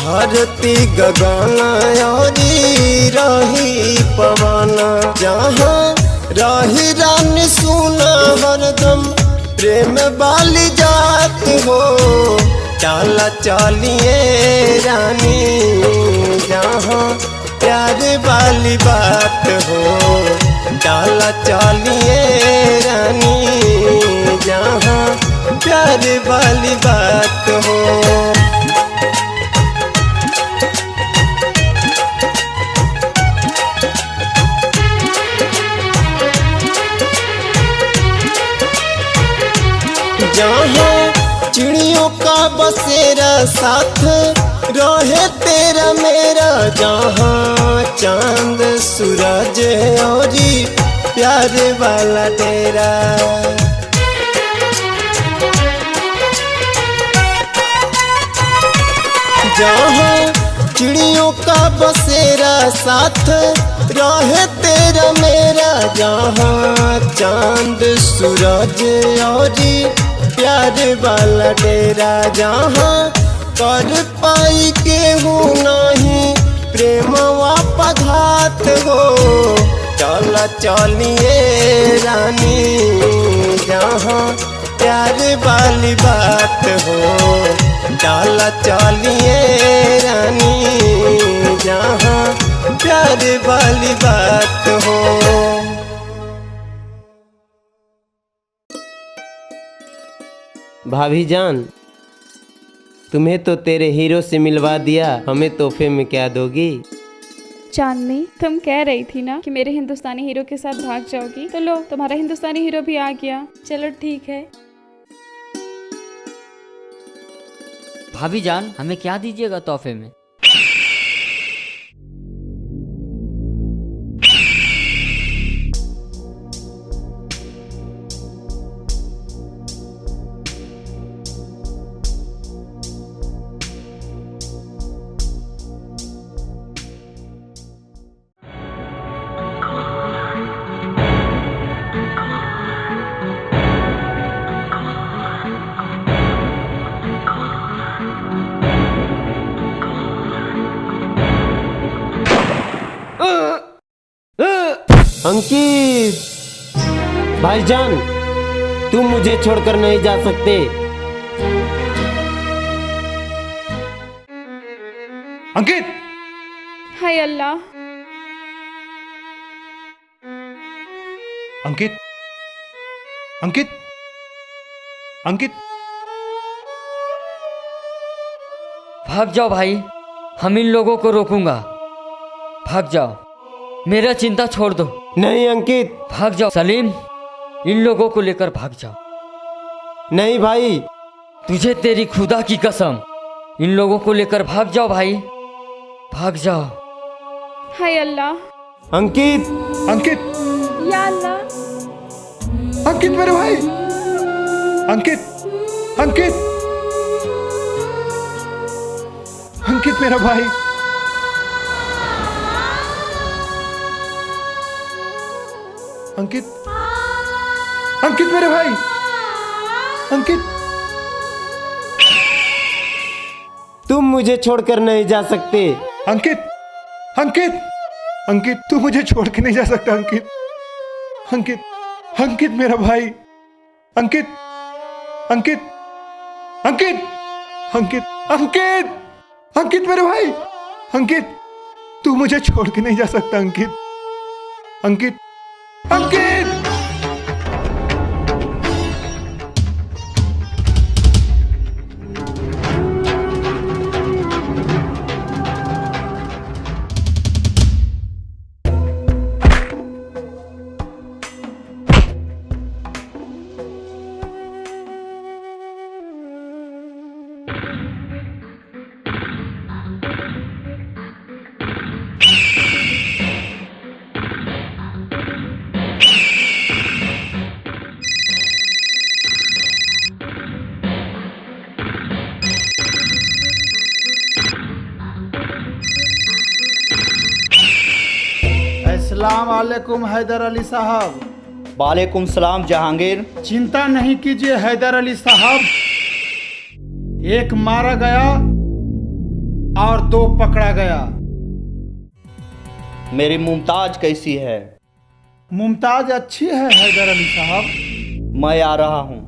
धरती गगन औरी रही पवन। जहाँ रही रानी सुना हरदम प्रेम वाली जात हो, चला चलिए रानी जहाँ प्यार वाली बात हो, चला चलिए रानी जहाँ प्यार वाली बात हो। जहाँ चिड़ियों का बसेरा साथ रहे तेरा मेरा, जहाँ चांद सूरज औरी प्यार वाला डेरा। जहाँ चिड़ियों का बसेरा साथ रहे तेरा मेरा, जहाँ चांद सूरज औरी प्यार वाला डेरा। जहाँ कर पाई के हो नहीं प्रेम वापघात हो, चला चलिए रानी जहाँ प्यार वाली बात हो, चला चलिए रानी जहाँ प्यार वाली बात हो। भाभी जान, तुम्हें तो तेरे हीरो से मिलवा दिया, हमें तोहफे में क्या दोगी? चांदनी, तुम कह रही थी ना कि मेरे हिंदुस्तानी हीरो के साथ भाग जाओगी, तो लो तुम्हारा हिंदुस्तानी हीरो भी आ गया। चलो ठीक है। भाभी जान, हमें क्या दीजिएगा तोहफे में? अंकित भाईजान, तुम मुझे छोड़कर नहीं जा सकते। अंकित! हाय अल्लाह। अंकित! अंकित! अंकित! भाग जाओ भाई, हम इन लोगों को रोकूंगा। भाग जाओ, मेरा चिंता छोड़ दो। नहीं अंकित, भाग जाओ सलीम, इन लोगों को लेकर भाग जाओ। नहीं भाई, तुझे तेरी खुदा की कसम, इन लोगों को लेकर भाग जाओ भाई, भाग जाओ। हाय अल्लाह। अंकित! अंकित! या अल्लाह। अंकित मेरे भाई! अंकित! अंकित! अंकित मेरा भाई! अंकित! अंकित मेरे भाई! अंकित! तुम मुझे छोड़कर नहीं जा सकते। अंकित! अंकित! अंकित, तू मुझे छोड़ के नहीं जा सकता अंकित। अंकित! अंकित मेरा भाई! अंकित! अंकित! अंकित! अंकित! अंकित! अंकित मेरे भाई! अंकित! तू मुझे छोड़ के नहीं जा सकता अंकित। अंकित! अंकित! अस्सलाम वालेकुम हैदर अली साहब। वालेकुम सलाम जहांगीर। चिंता नहीं कीजिए हैदर अली साहब, एक मारा गया और 2 पकड़ा गया। मेरी मुमताज कैसी है? मुमताज अच्छी है हैदर अली साहब। मैं आ रहा हूँ।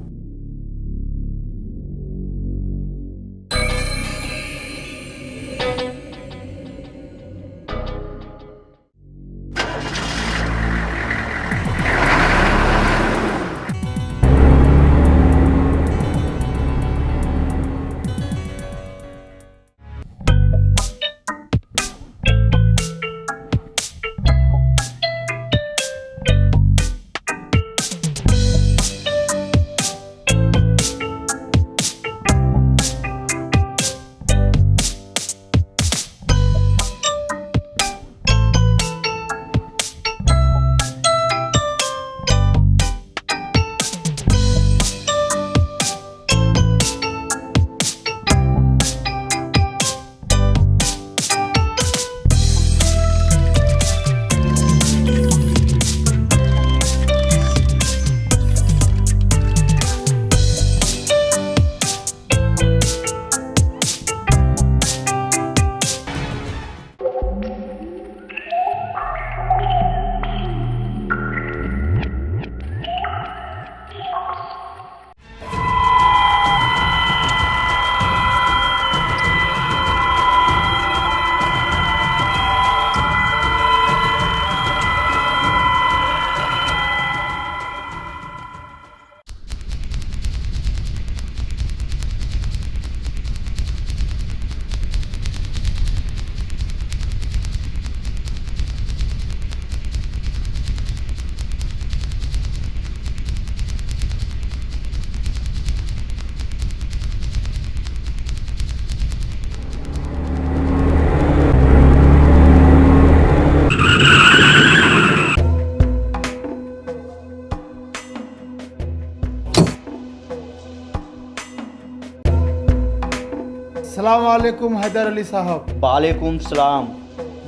अस्सलाम वालेकुम हैदर अली साहब। वालेकुम सलाम।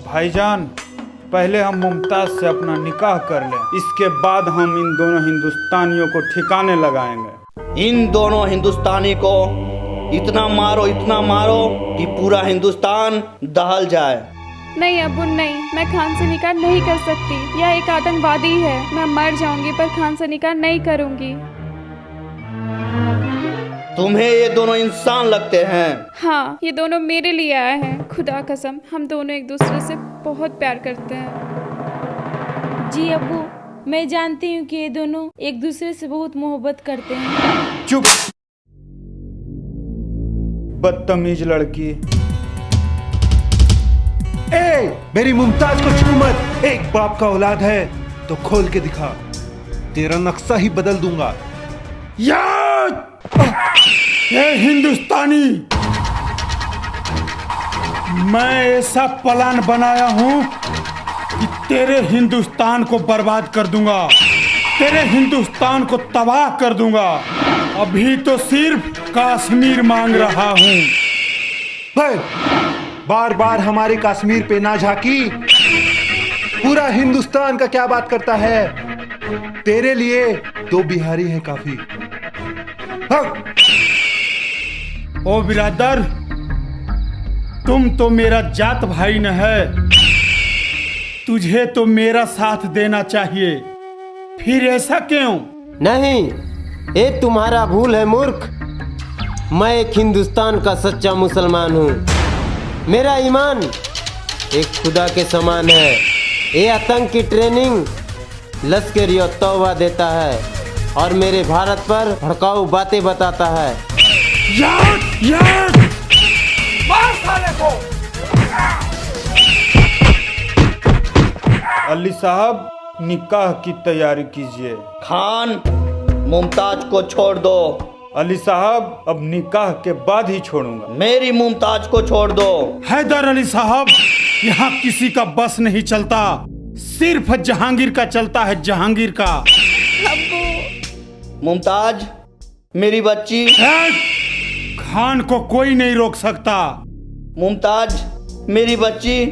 भाईजान, पहले हम मुमताज से अपना निकाह कर लें, इसके बाद हम इन दोनों हिंदुस्तानियों को ठिकाने लगाएंगे। इन दोनों हिंदुस्तानी को इतना मारो कि पूरा हिंदुस्तान दहल जाए। नहीं अब्बू नहीं, मैं खान से निकाह नहीं कर सकती। यह एक आतंकवादी है। मैं मर जाऊंगी पर खान से निकाह नहीं करूंगी। तुम्हें ये दोनों इंसान लगते हैं? हाँ, ये दोनों मेरे लिए आए हैं। खुदा कसम, हम दोनों एक दूसरे से बहुत प्यार करते हैं। जी अब्बू, मैं जानती हूँ कि ये दोनों एक दूसरे से बहुत मोहब्बत करते हैं। चुप, बदतमीज लड़की। ए, मेरी मुमताज को छू मत। एक बाप का औलाद है तो खोल के दिखा, तेरा नक्शा ही बदल दूंगा। ये हिंदुस्तानी, मैं ऐसा प्लान बनाया हूं कि तेरे हिंदुस्तान को बर्बाद कर दूंगा, तेरे हिंदुस्तान को तबाह कर दूंगा। अभी तो सिर्फ कश्मीर मांग रहा हूं। बार बार हमारे कश्मीर पे ना झांकी, पूरा हिंदुस्तान का क्या बात करता है? तेरे लिए 2 बिहारी हैं काफी। ओ बिरादर, तुम तो मेरा जात भाई न है, तुझे तो मेरा साथ देना चाहिए। फिर ऐसा क्यों? नहीं, ये तुम्हारा भूल है मूर्ख। मैं एक हिंदुस्तान का सच्चा मुसलमान हूँ। मेरा ईमान एक खुदा के समान है। ये आतंक की ट्रेनिंग लश्कर तौबा देता है और मेरे भारत पर भड़काऊ बातें बताता है। मार साले को। अली साहब, निकाह की तैयारी कीजिए। खान, मुमताज को छोड़ दो। अली साहब, अब निकाह के बाद ही छोड़ूंगा। मेरी मुमताज को छोड़ दो। हैदर अली साहब, यहाँ किसी का बस नहीं चलता, सिर्फ जहांगीर का चलता है, जहांगीर का। मुमताज, मेरी बच्ची। खान को कोई नहीं रोक सकता। मुमताज, मेरी बच्ची।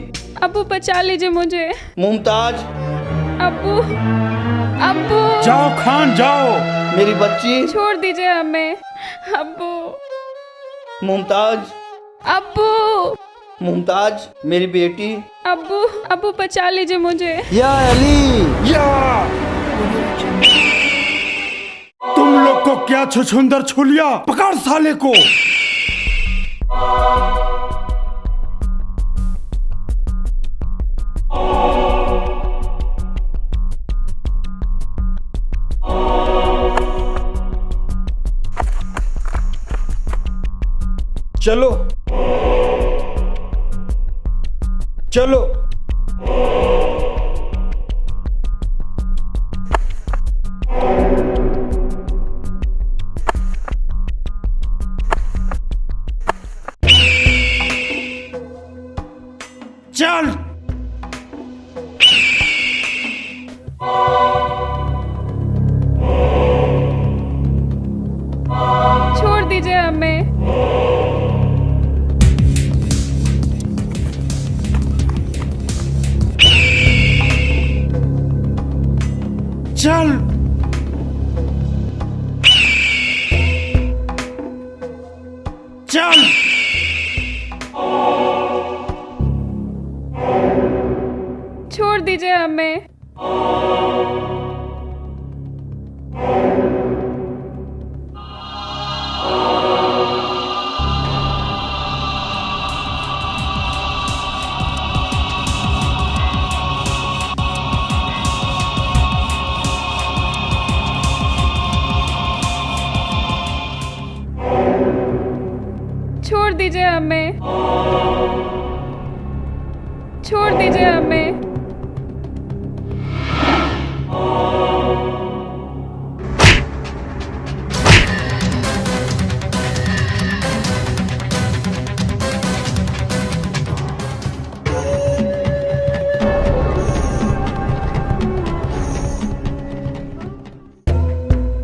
अब्बू बचा लीजिए मुझे। मुमताज। अब्बू, अब्बू। जाओ खान, जाओ। मेरी बच्ची। छोड़ दीजिए हमें। अब्बू। मुमताज। अब्बू। मुमताज, मेरी बेटी। अब्बू, अब्बू बचा लीजिए मुझे। या अली, या। तुम लोग को क्या छुछुंदर छू लिया? पकड़ साले को। चलो चलो। चल। छोड़ दीजिए हमें। चल। चल। छोड़ दीजिए हमें। छोड़ दीजिए हमें। छोड़ दीजिए हमें।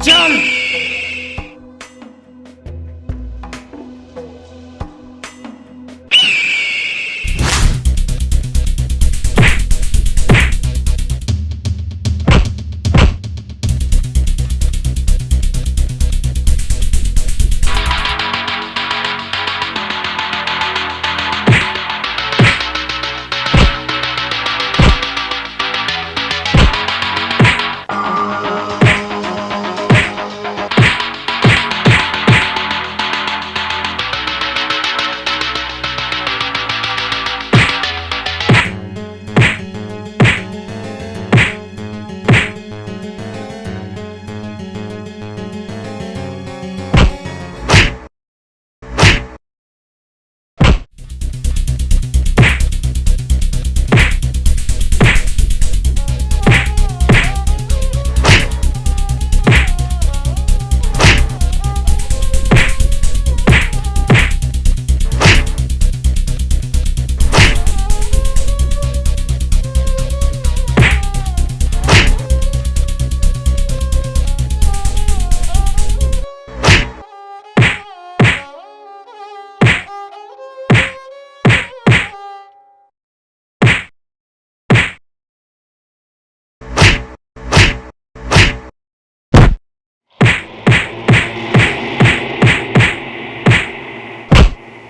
चल।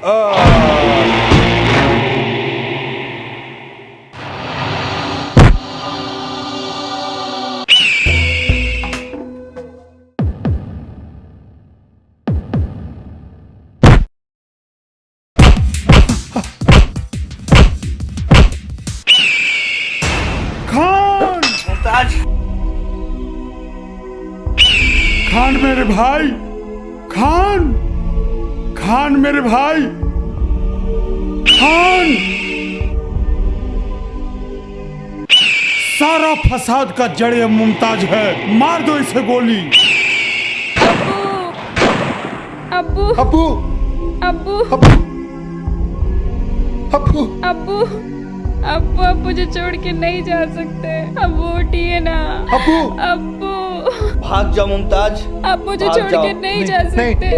खान मुमताज, खान मेरे भाई, खान खान मेरे भाई, खान। सारा फसाद का जड़ ये मुमताज है, मार दो इसे गोली। अब्बू अब्बू अब्बू अब्बू अब्बू अब्बू अब्बू आप मुझे छोड़ के नहीं जा सकते। अब्बू उठिए ना। अब्बू अब्बू भाग जाओ मुमताज, आप मुझे भाग छोड़ जाओ। के नहीं जा सकते।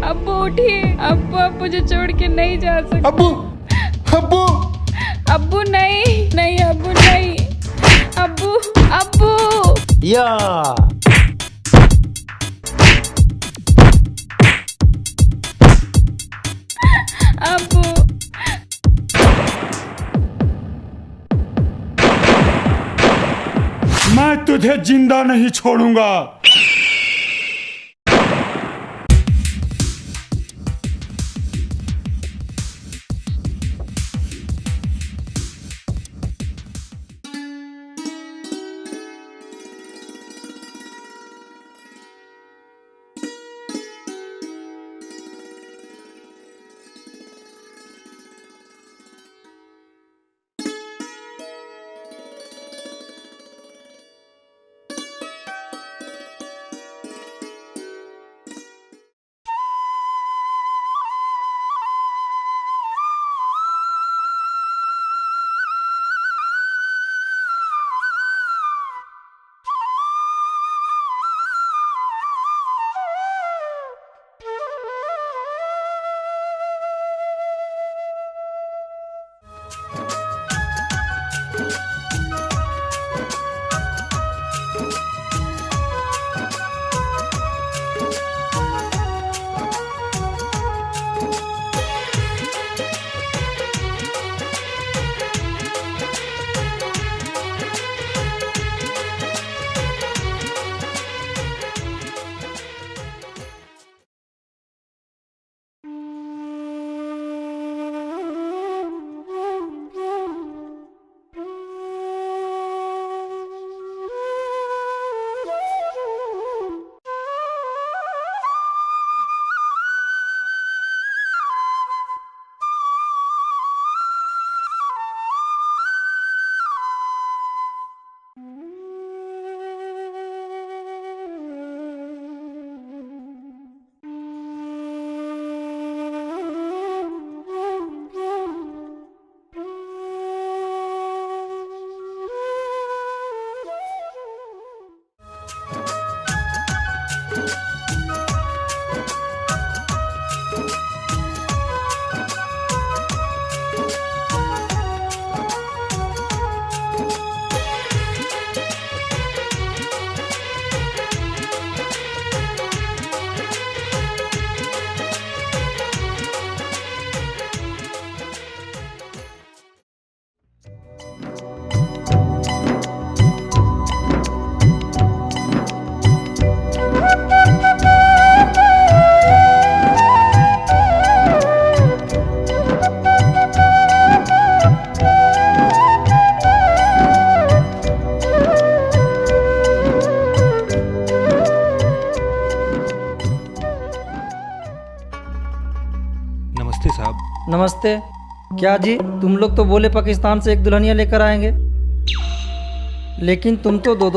अब्बू उठिए। अब्बू आप मुझे छोड़ के नहीं जा सकते। अब्बू अब्बू अब्बू नहीं नहीं अब्बू नहीं। अब्बू अब्बू या अब्बू मैं तुझे जिंदा नहीं छोड़ूंगा। नमस्ते। क्या जी, तुम लोग तो बोले पाकिस्तान से एक दुल्हनिया लेकर आएंगे, लेकिन तुम तो दो